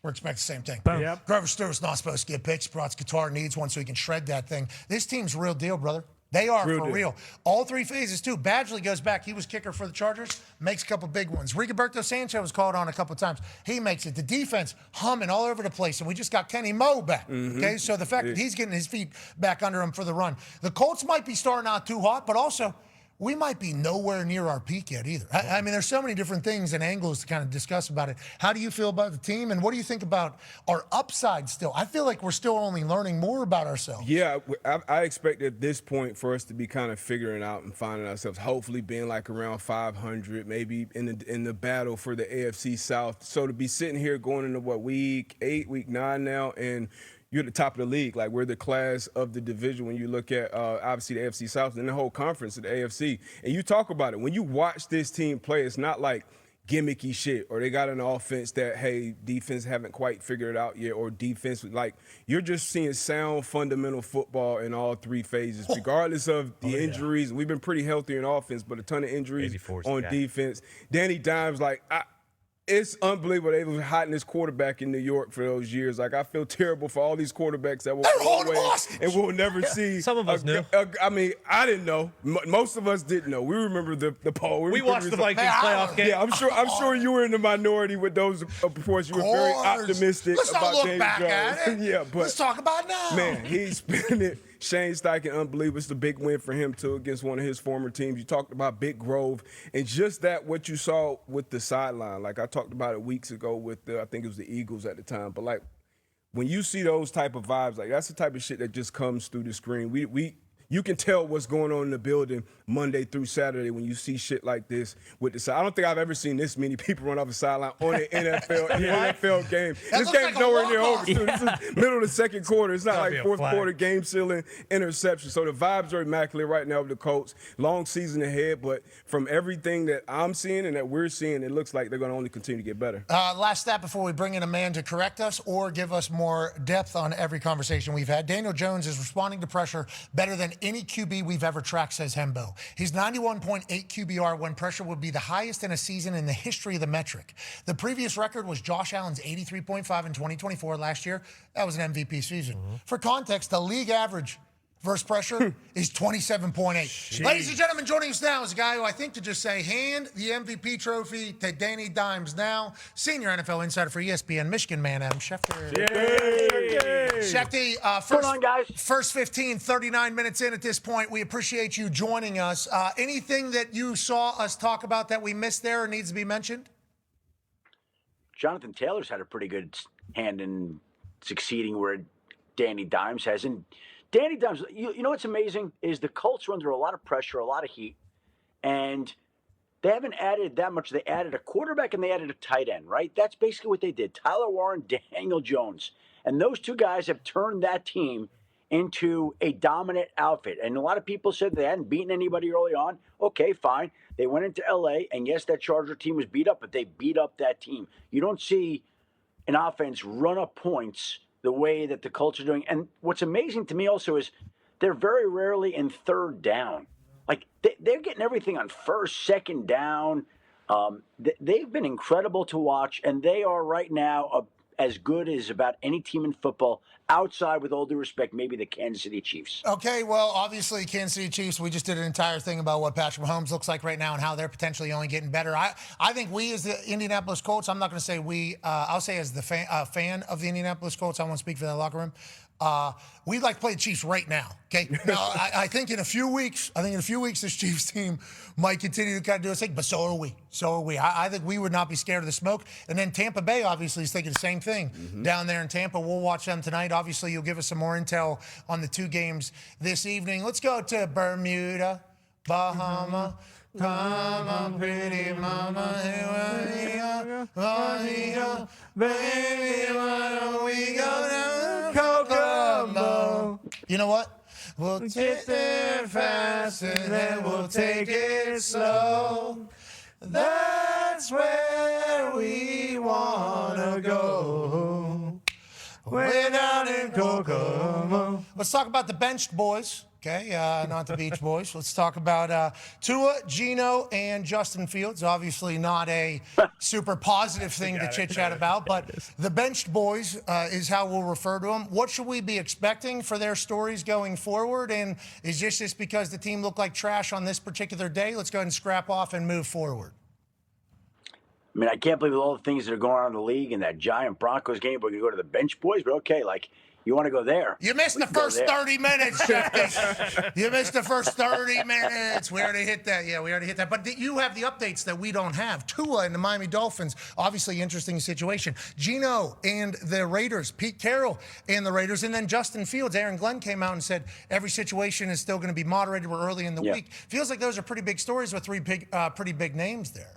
we're expecting the same thing. Yep. Grover Stewart's not supposed to get picks. Brought his guitar, needs one so he can shred that thing. This team's real deal, brother. They are for real. All three phases, too. Badgley goes back. He was kicker for the Chargers. Makes a couple big ones. Rigoberto Sanchez was called on a couple times. He makes it. The defense humming all over the place. And we just got Kenny Moe back. Okay, so the fact that he's getting his feet back under him for the run. The Colts might be starting out too hot, but also we might be nowhere near our peak yet either. I mean, there's so many different things and angles to kind of discuss about it. How do you feel about the team, and what do you think about our upside still? I feel like we're still only learning more about ourselves. Yeah, I expect at this point for us to be kind of figuring out and finding ourselves, hopefully being like around 500, maybe in the battle for the AFC South. So to be sitting here going into week 8, week 9 now, and you're at the top of the league. Like, we're the class of the division when you look at, obviously, the AFC South and the whole conference of the AFC. And you talk about it. When you watch this team play, it's not like gimmicky shit or they got an offense that, hey, defense haven't quite figured it out yet, or defense, like, you're just seeing sound fundamental football in all three phases, regardless of the injuries. We've been pretty healthy in offense, but a ton of injuries on defense. Danny Dimes, like, it's unbelievable they were hiding this quarterback in New York for those years. Like, I feel terrible for all these quarterbacks that will go away and we'll never see. Some of us knew. I mean, I didn't know. Most of us didn't know. We remember the poll. We watched the Vikings playoff game. Yeah, I'm sure you were in the minority with those reports. You were very optimistic about James Jones. Yeah, but let's talk about it now. Man, he's spinning it. Shane Steichen, unbelievable. It's a big win for him, too, against one of his former teams. You talked about Big Grove, and just that, what you saw with the sideline. Like, I talked about it weeks ago with I think it was the Eagles at the time. But, like, when you see those type of vibes, like, that's the type of shit that just comes through the screen. You can tell what's going on in the building Monday through Saturday when you see shit like this with the side. I don't think I've ever seen this many people run off a sideline on an NFL game. This game's like nowhere near over, too. This is middle of the second quarter. It's not like fourth quarter game sealing interception. So the vibes are immaculate right now with the Colts. Long season ahead, but from everything that I'm seeing and that we're seeing, it looks like they're going to only continue to get better. Last stat before we bring in a man to correct us or give us more depth on every conversation we've had. Daniel Jones is responding to pressure better than any QB we've ever tracked, says Hembo. His 91.8 QBR when pressure would be the highest in a season in the history of the metric. The previous record was Josh Allen's 83.5 in 2024 last year. That was an MVP season. For context, the league average versus pressure is 27.8. Ladies and gentlemen, joining us now is a guy who I think to just say, hand the MVP trophy to Danny Dimes now, senior NFL insider for ESPN, Michigan man, Adam Schefter. Shefty, first 15, 39 minutes in at this point. We appreciate you joining us. Anything that you saw us talk about that we missed there or needs to be mentioned? Jonathan Taylor's had a pretty good hand in succeeding where Danny Dimes has. And Danny Dimes, you know what's amazing is the Colts are under a lot of pressure, a lot of heat, and they haven't added that much. They added a quarterback and they added a tight end, right? That's basically what they did. Tyler Warren, Daniel Jones. And those two guys have turned that team into a dominant outfit. And a lot of people said they hadn't beaten anybody early on. Okay, fine. They went into L.A., and yes, that Charger team was beat up, but they beat up that team. You don't see an offense run up points the way that the Colts are doing. And what's amazing to me also is they're very rarely in third down. Like, they're getting everything on first, second down. They've been incredible to watch, and they are right now as good as about any team in football outside, with all due respect, maybe the Kansas City Chiefs. Okay, well, obviously, Kansas City Chiefs, we just did an entire thing about what Patrick Mahomes looks like right now and how they're potentially only getting better. I think we as the Indianapolis Colts, I'm not going to say we, I'll say as the fan of the Indianapolis Colts, I won't speak for the locker room, we'd like to play the Chiefs right now, okay? Now, I think in a few weeks, this Chiefs team might continue to kind of do its thing, but so are we. I think we would not be scared of the smoke. And then Tampa Bay, obviously, is thinking the same thing down there in Tampa. We'll watch them tonight. Obviously, you'll give us some more intel on the two games this evening. Let's go to Bermuda, Bahama. Come on, pretty mama, baby, why don't we go down Kokomo? You know what? We'll take it fast and then we'll take it slow. That's where we wanna go. Way down in Kokomo. Let's talk about the benched boys. Okay, not the Beach Boys. Let's talk about Tua, Geno, and Justin Fields. Obviously not a super positive thing to chit-chat about, but the benched boys is how we'll refer to them. What should we be expecting for their stories going forward? And is this just because the team looked like trash on this particular day? Let's go ahead and scrap off and move forward. I mean, I can't believe all the things that are going on in the league and that giant Broncos game, but you go to the bench boys, but okay, like, you want to go there. You missed the first 30 minutes, Shefty. You missed the first 30 minutes. We already hit that. Yeah, we already hit that. But you have the updates that we don't have. Tua and the Miami Dolphins, obviously interesting situation. Geno and the Raiders, Pete Carroll and the Raiders, and then Justin Fields. Aaron Glenn came out and said every situation is still going to be moderated. We're early in the week. Feels like those are pretty big stories with three pretty big names there.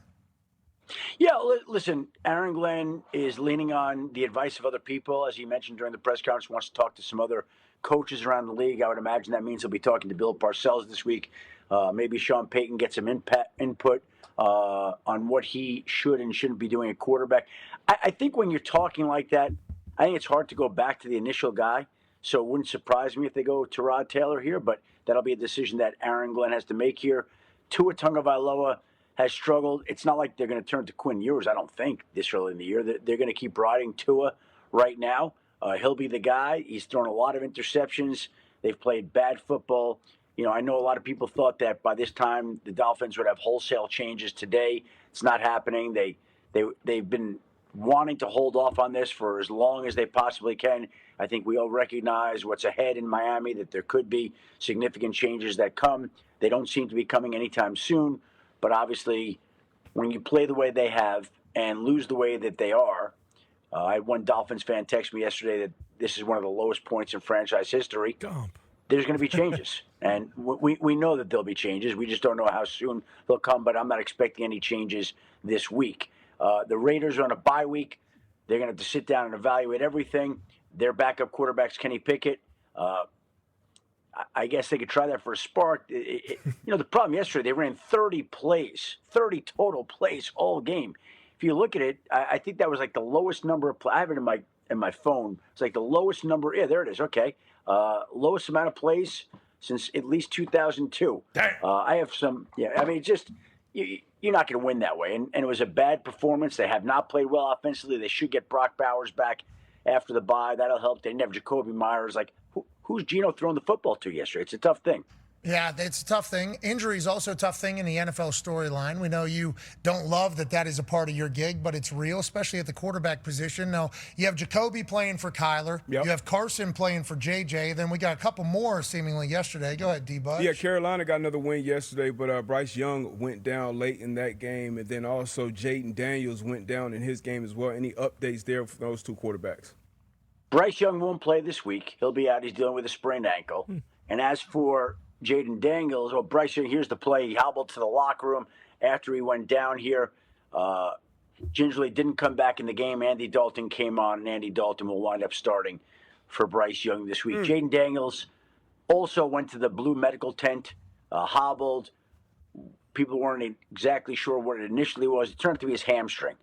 Yeah, listen, Aaron Glenn is leaning on the advice of other people. As he mentioned during the press conference, wants to talk to some other coaches around the league. I would imagine that means he'll be talking to Bill Parcells this week. Maybe Sean Payton gets some input on what he should and shouldn't be doing at quarterback. I think when you're talking like that, I think it's hard to go back to the initial guy. So it wouldn't surprise me if they go to Rod Taylor here, but that'll be a decision that Aaron Glenn has to make here. Tua Tagovailoa has struggled. It's not like they're going to turn to Quinn Ewers, I don't think, this early in the year. They're going to keep riding Tua right now. He'll be the guy. He's thrown a lot of interceptions. They've played bad football. You know, I know a lot of people thought that by this time the Dolphins would have wholesale changes today. It's not happening. They've been wanting to hold off on this for as long as they possibly can. I think we all recognize what's ahead in Miami, that there could be significant changes that come. They don't seem to be coming anytime soon. But obviously, when you play the way they have and lose the way that they are, I had one Dolphins fan text me yesterday that this is one of the lowest points in franchise history. There's going to be changes. And we know that there'll be changes. We just don't know how soon they'll come, but I'm not expecting any changes this week. The Raiders are on a bye week. They're going to have to sit down and evaluate everything. Their backup quarterback's Kenny Pickett. I guess they could try that for a spark. You know, the problem yesterday, they ran 30 total plays all game. If you look at it, I think that was like the lowest number of plays. I have it in my phone. It's like the lowest number. Yeah, there it is. Okay. Lowest amount of plays since at least 2002. I have some, I mean, just, you're not going to win that way. And it was a bad performance. They have not played well offensively. They should get Brock Bowers back after the bye. That'll help. They didn't have Jacoby Myers. Like, who's Geno throwing the football to yesterday? It's a tough thing. Yeah, it's a tough thing. Injury is also a tough thing in the NFL storyline. We know you don't love that is a part of your gig, but it's real, especially at the quarterback position. Now, you have Jacoby playing for Kyler. Yep. You have Carson playing for JJ. Then we got a couple more seemingly yesterday. Go ahead, D-Bud. Yeah, Carolina got another win yesterday, but Bryce Young went down late in that game, and then also Jaden Daniels went down in his game as well. Any updates there for those two quarterbacks? Bryce Young won't play this week. He'll be out. He's dealing with a sprained ankle. And as for Jaden Daniels, well, Bryce Young, here's the play. He hobbled to the locker room after he went down here. Gingerly didn't come back in the game. Andy Dalton came on, and Andy Dalton will wind up starting for Bryce Young this week. Jaden Daniels also went to the blue medical tent, hobbled. People weren't exactly sure what it initially was. It turned out to be his hamstring.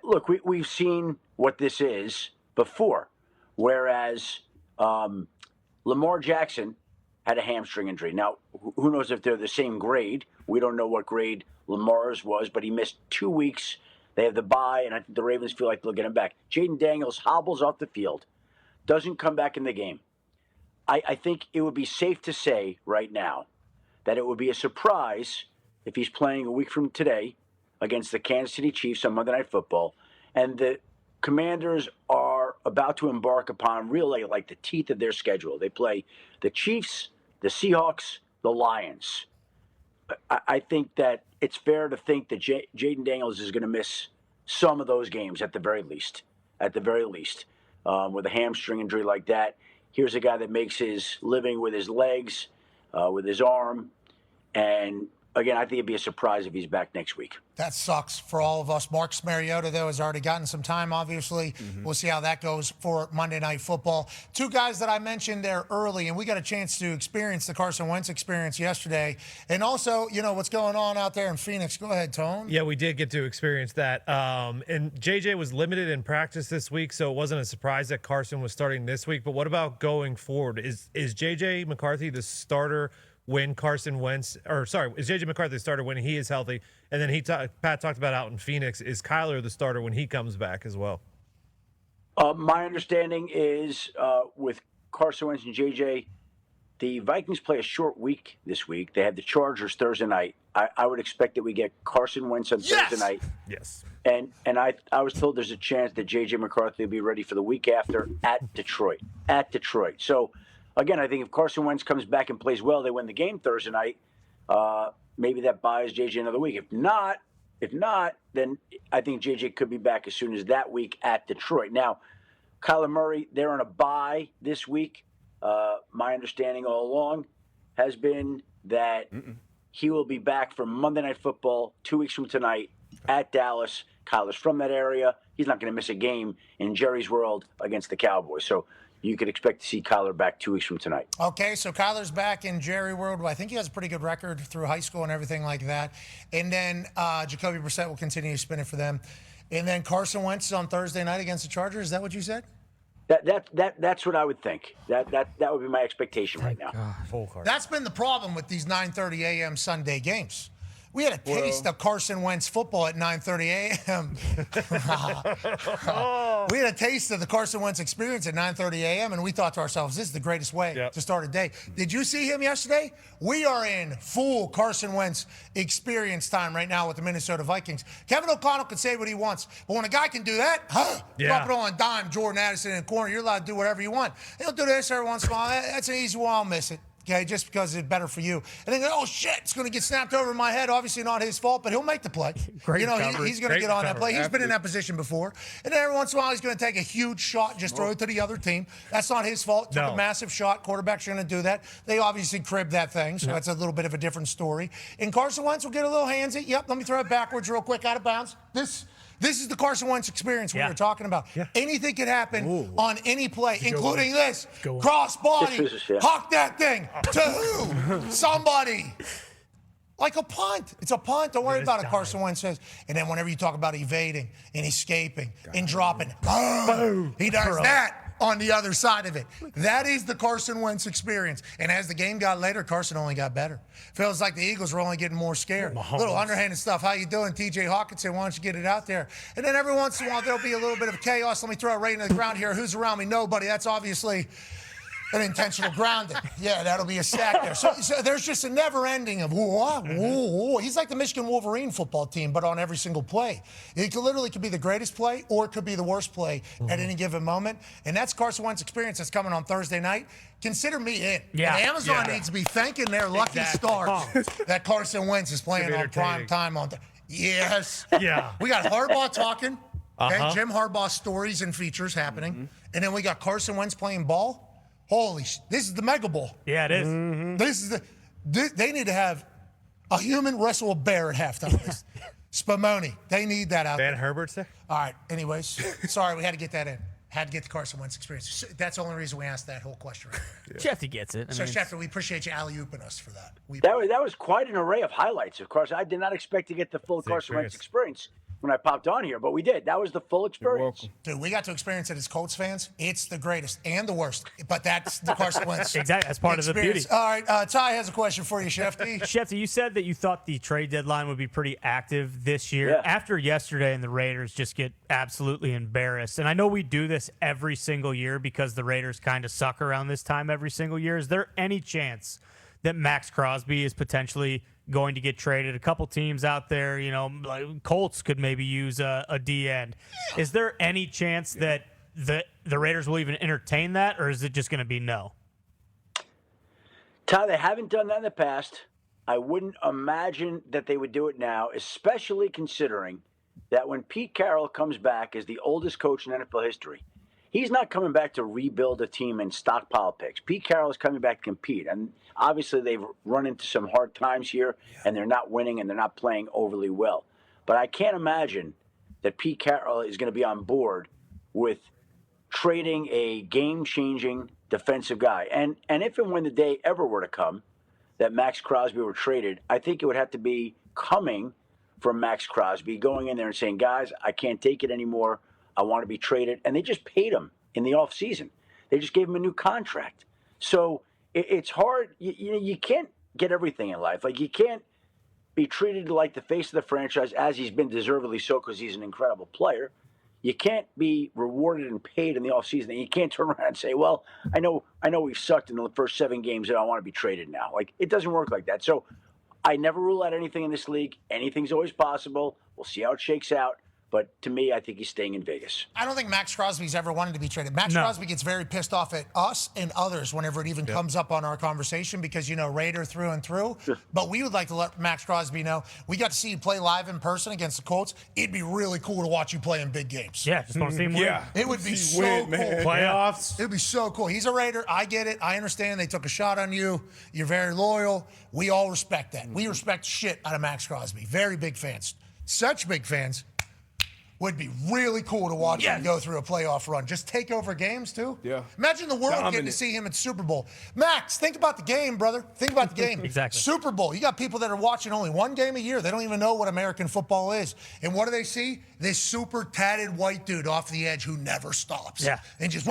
Look, we've seen what this is before, whereas Lamar Jackson had a hamstring injury. Now, who knows if they're the same grade? We don't know what grade Lamar's was, but he missed 2 weeks. They have the bye, and I think the Ravens feel like they'll get him back. Jaden Daniels hobbles off the field, doesn't come back in the game. I think it would be safe to say right now that it would be a surprise if he's playing a week from today against the Kansas City Chiefs on Monday Night Football, and the Commanders are about to embark upon really like the teeth of their schedule. They play the Chiefs, the Seahawks, the Lions. I think that it's fair to think that Jaden Daniels is going to miss some of those games at the very least. With a hamstring injury like that, here's a guy that makes his living with his legs, with his arm, and again, I think it'd be a surprise if he's back next week. That sucks for all of us. Marcus Mariota, though, has already gotten some time, obviously. We'll see how that goes for Monday Night Football. Two guys that I mentioned there early, and we got a chance to experience the Carson Wentz experience yesterday. And also, you know, what's going on out there in Phoenix. Go ahead, Tone. Yeah, we did get to experience that. And JJ was limited in practice this week, so it wasn't a surprise that Carson was starting this week. But what about going forward? Is JJ McCarthy the starter when Carson Wentz, is JJ McCarthy the starter when he is healthy? And then Pat talked about out in Phoenix, is Kyler the starter when he comes back as well? My understanding is with Carson Wentz and JJ, the Vikings play a short week this week. They have the Chargers Thursday night. I would expect that we get Carson Wentz on Thursday night. Yes. And I was told there's a chance that JJ McCarthy will be ready for the week after at Detroit. So, again, I think if Carson Wentz comes back and plays well, they win the game Thursday night. Maybe that buys JJ another week. If not, then I think JJ could be back as soon as that week at Detroit. Now, Kyler Murray, they're on a bye this week. My understanding all along has been that he will be back for Monday Night Football 2 weeks from tonight at Dallas. Kyler's from that area. He's not going to miss a game in Jerry's world against the Cowboys. So you could expect to see Kyler back 2 weeks from tonight. Okay, so Kyler's back in Jerry World. I think he has a pretty good record through high school and everything like that. And then Jacoby Brissett will continue to spin it for them. And then Carson Wentz is on Thursday night against the Chargers. Is that what you said? That's what I would think. That would be my expectation right now. Full card. That's been the problem with these 9:30 a.m. Sunday games. We had a taste of Carson Wentz football at 9:30 a.m. We had a taste of the Carson Wentz experience at 9:30 a.m. and we thought to ourselves, this is the greatest way to start a day. Did you see him yesterday? We are in full Carson Wentz experience time right now with the Minnesota Vikings. Kevin O'Connell can say what he wants, but when a guy can do that, drop it on a dime, Jordan Addison in the corner, you're allowed to do whatever you want. He'll do this every once in a while. That's an easy one. I'll miss it. Okay, just because it's better for you. And then, oh, shit, it's going to get snapped over my head. Obviously not his fault, but he'll make the play. Great he's going to get on that play. He's been in that position before. And then every once in a while, he's going to take a huge shot and just throw it to the other team. That's not his fault. Took a massive shot. Quarterbacks are going to do that. They obviously cribbed that thing, so that's a little bit of a different story. And Carson Wentz will get a little handsy. Yep, let me throw it backwards real quick, out of bounds. This is the Carson Wentz experience we were talking about. Yeah. Anything could happen on any play, including this. Cross body, hawk that thing to who? Somebody. Like a punt. It's a punt. Don't worry about it, Carson Wentz says. And then whenever you talk about evading and escaping and dropping, boom, he does that on the other side of it. That is the Carson Wentz experience. And as the game got later, Carson only got better. Feels like the Eagles were only getting more scared. Little underhanded stuff. How you doing, TJ Hawkinson? Why don't you get it out there? And then every once in a while, there'll be a little bit of chaos. Let me throw it right into the ground here. Who's around me? Nobody. That's obviously An intentional grounding. Yeah, that'll be a sack there. So there's just a never ending of whoa. He's like the Michigan Wolverine football team, but on every single play. It could be the greatest play or it could be the worst play at any given moment. And that's Carson Wentz's experience that's coming on Thursday night. Consider me in. Yeah. And Amazon needs to be thanking their lucky stars that Carson Wentz is playing on prime time on. Yes. Yeah. We got Harbaugh talking. Okay, Jim Harbaugh stories and features happening. And then we got Carson Wentz playing ball. Holy this is the Mega Bowl. Yeah, it is. This is they need to have a human wrestle a bear at halftime. Spumoni. They need that out Van there. Herbert's there? All right. Anyways, sorry, we had to get that in. Had to get the Carson Wentz experience. That's the only reason we asked that whole question. Right? Shefty gets it. So, Schefter, we appreciate you alley-ooping us for that. That was quite an array of highlights. Of course, I did not expect to get the full Carson Wentz experience when I popped on here, but we did. That was the full experience. Dude, we got to experience it as Colts fans. It's the greatest and the worst, but that's the Carson Wentz Exactly. That's part experience. of the beauty. All right, Ty has a question for you, Shefty. Shefty, you said that you thought the trade deadline would be pretty active this year. Yeah. After yesterday and the Raiders just get absolutely embarrassed, and I know we do this every single year because the Raiders kind of suck around this time every single year. Is there any chance that Max Crosby is potentially going to get traded? A couple teams out there, like Colts could maybe use a D end. Is there any chance that the Raiders will even entertain that, or is it just going to be no? Ty, they haven't done that in the past. I wouldn't imagine that they would do it now, especially considering that when Pete Carroll comes back as the oldest coach in NFL history, he's not coming back to rebuild a team and stockpile picks. Pete Carroll is coming back to compete. And obviously they've run into some hard times here, and they're not winning and they're not playing overly well. But I can't imagine that Pete Carroll is going to be on board with trading a game-changing defensive guy. And if and when the day ever were to come that Max Crosby were traded, I think it would have to be coming from Max Crosby, going in there and saying, guys, I can't take it anymore. I want to be traded. And they just paid him in the offseason. They just gave him a new contract. So it's hard. You can't get everything in life. Like, you can't be treated like the face of the franchise, as he's been deservedly so because he's an incredible player. You can't be rewarded and paid in the offseason. And you can't turn around and say, well, I know we've sucked in the first 7 games and I want to be traded now. Like, it doesn't work like that. So I never rule out anything in this league. Anything's always possible. We'll see how it shakes out. But to me, I think he's staying in Vegas. I don't think Max Crosby's ever wanted to be traded. Max Crosby gets very pissed off at us and others whenever it even comes up on our conversation because, Raider through and through. Sure. But we would like to let Max Crosby know we got to see you play live in person against the Colts. It'd be really cool to watch you play in big games. Yeah, just want to see him win. Yeah. It would be so cool. Playoffs. It would be so cool. He's a Raider. I get it. I understand. They took a shot on you. You're very loyal. We all respect that. We respect shit out of Max Crosby. Very big fans. Such big fans. Would be really cool to watch him go through a playoff run. Just take over games, too. Yeah. Imagine the world getting to see him at Super Bowl. Max, think about the game, brother. Think about the game. Exactly. Super Bowl. You got people that are watching only one game a year. They don't even know what American football is. And what do they see? This super tatted white dude off the edge who never stops. Yeah. And just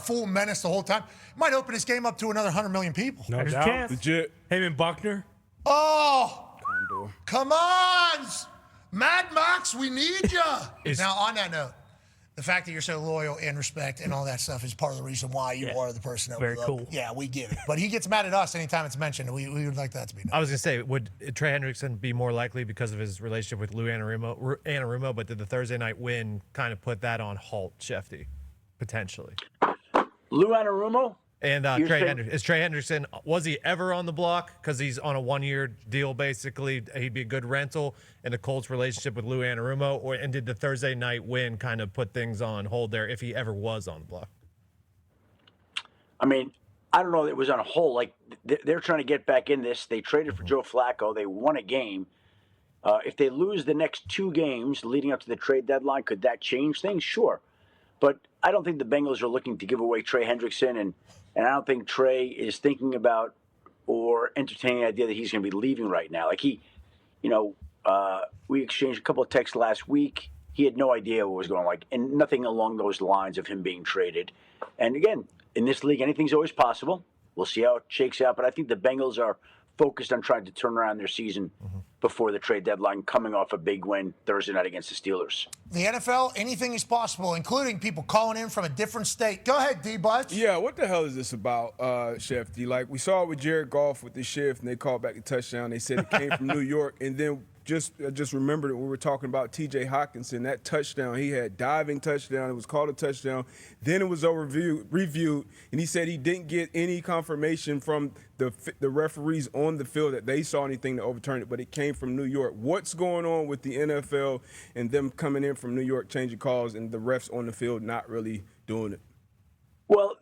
full menace the whole time. Might open this game up to another 100 million people. No There's a doubt. chance. Legit. Him and Buckner. Oh, Condor. come on. Mad Max, we need you. Now, on that note, the fact that you're so loyal and respect and all that stuff is part of the reason why you are the person that Very we love. cool. Yeah, we get it. But he gets mad at us anytime it's mentioned. We would like that to be known. I was gonna say, would Trey Hendrickson be more likely because of his relationship with Lou Anarumo? But did the Thursday night win kind of put that on halt, Shefty, potentially? Lou Anarumo? And You're Trey saying- Hendrickson, was he ever on the block? Because he's on a 1-year deal, basically. He'd be a good rental in the Colts' relationship with Lou Anarumo. And did the Thursday night win kind of put things on hold there if he ever was on the block? I mean, I don't know that it was on a whole. Like, they're trying to get back in this. They traded for Joe Flacco. They won a game. If they lose the next 2 games leading up to the trade deadline, could that change things? Sure. But I don't think the Bengals are looking to give away Trey Hendrickson, and I don't think Trey is thinking about or entertaining the idea that he's going to be leaving right now. Like, we exchanged a couple of texts last week. He had no idea what was going on, and nothing along those lines of him being traded. And again, in this league, anything's always possible. We'll see how it shakes out. But I think the Bengals are focused on trying to turn around their season before the trade deadline, coming off a big win Thursday night against the Steelers. The NFL, anything is possible, including people calling in from a different state. Go ahead, D-Butch. Yeah, what the hell is this about, Chef D? Like, we saw it with Jared Goff with the shift, and they called back the touchdown. They said it came from New York, and then I just remembered that we were talking about T.J. Hockenson, that touchdown. He had diving touchdown. It was called a touchdown. Then it was reviewed, and he said he didn't get any confirmation from the referees on the field that they saw anything to overturn it, but it came from New York. What's going on with the NFL and them coming in from New York, changing calls, and the refs on the field not really doing it? Well,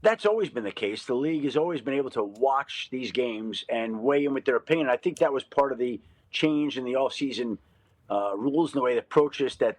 that's always been the case. The league has always been able to watch these games and weigh in with their opinion. I think that was part of the change in the offseason rules and the way they approach this, that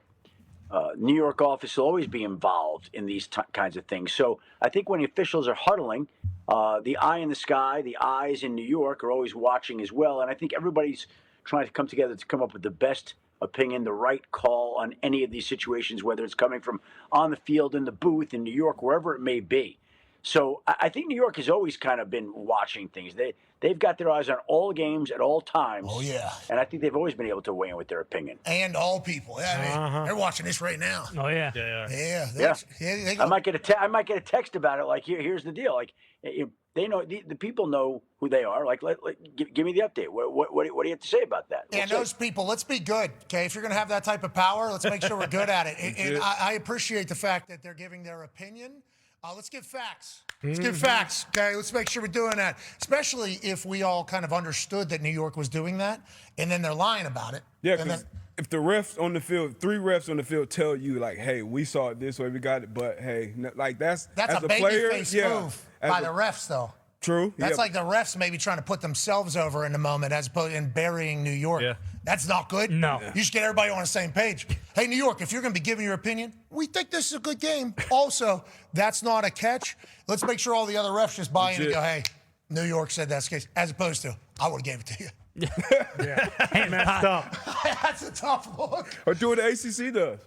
New York office will always be involved in these kinds of things. So I think when the officials are huddling, the eye in the sky, the eyes in New York are always watching as well. And I think everybody's trying to come together to come up with the best opinion, the right call on any of these situations, whether it's coming from on the field, in the booth, in New York, wherever it may be. So I think New York has always kind of been watching things. They've got their eyes on all games at all times. Oh, yeah. And I think they've always been able to weigh in with their opinion. And all people. Yeah, I mean, they're watching this right now. Oh, yeah. Yeah. They go. I might get a text about it. Like, here's the deal. Like, they know the people know who they are. Like, give me the update. What do you have to say about that? And those people, let's be good, okay? If you're going to have that type of power, let's make sure we're good at it. And I appreciate the fact that they're giving their opinion. Let's get facts. Let's get facts, okay? Let's make sure we're doing that, especially if we all kind of understood that New York was doing that, and then they're lying about it. Yeah, because if the refs on the field, 3 refs on the field tell you, like, hey, we saw it this way, we got it, but, hey, like, that's as a player, babyface move by the refs, though. True. That's like the refs maybe trying to put themselves over in the moment as opposed to burying New York. Yeah. That's not good. No. You should get everybody on the same page. Hey, New York, if you're going to be giving your opinion, we think this is a good game. Also, that's not a catch. Let's make sure all the other refs just buy in and go, hey, New York said that's the case, as opposed to, I would have gave it to you. Messed up. That's a tough look. Or do what the ACC does.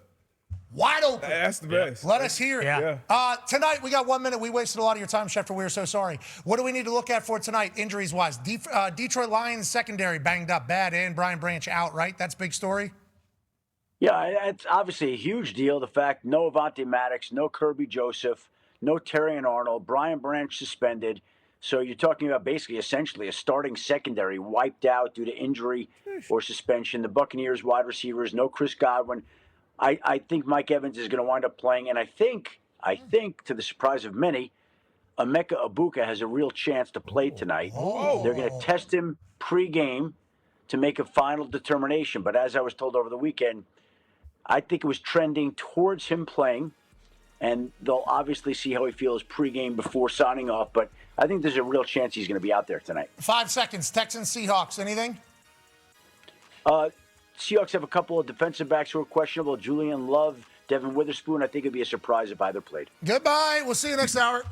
Wide open. That's the best. Let us hear it. Yeah. Tonight, we got 1 minute. We wasted a lot of your time, Schefter. We are so sorry. What do we need to look at for tonight, injuries-wise? Detroit Lions secondary banged up bad, and Brian Branch out, right? That's a big story? Yeah, it's obviously a huge deal. The fact no Avonte Maddox, no Kirby Joseph, no Terry and Arnold, Brian Branch suspended. So you're talking about basically essentially a starting secondary wiped out due to injury or suspension. The Buccaneers wide receivers, no Chris Godwin. I think Mike Evans is going to wind up playing, and I think, to the surprise of many, Emeka Egbuka has a real chance to play tonight. They're going to test him pre-game to make a final determination. But as I was told over the weekend, I think it was trending towards him playing, and they'll obviously see how he feels pre-game before signing off. But I think there's a real chance he's going to be out there tonight. 5 seconds. Texans, Seahawks. Anything? Seahawks have a couple of defensive backs who are questionable. Julian Love, Devin Witherspoon. I think it'd be a surprise if either played. Goodbye. We'll see you next hour.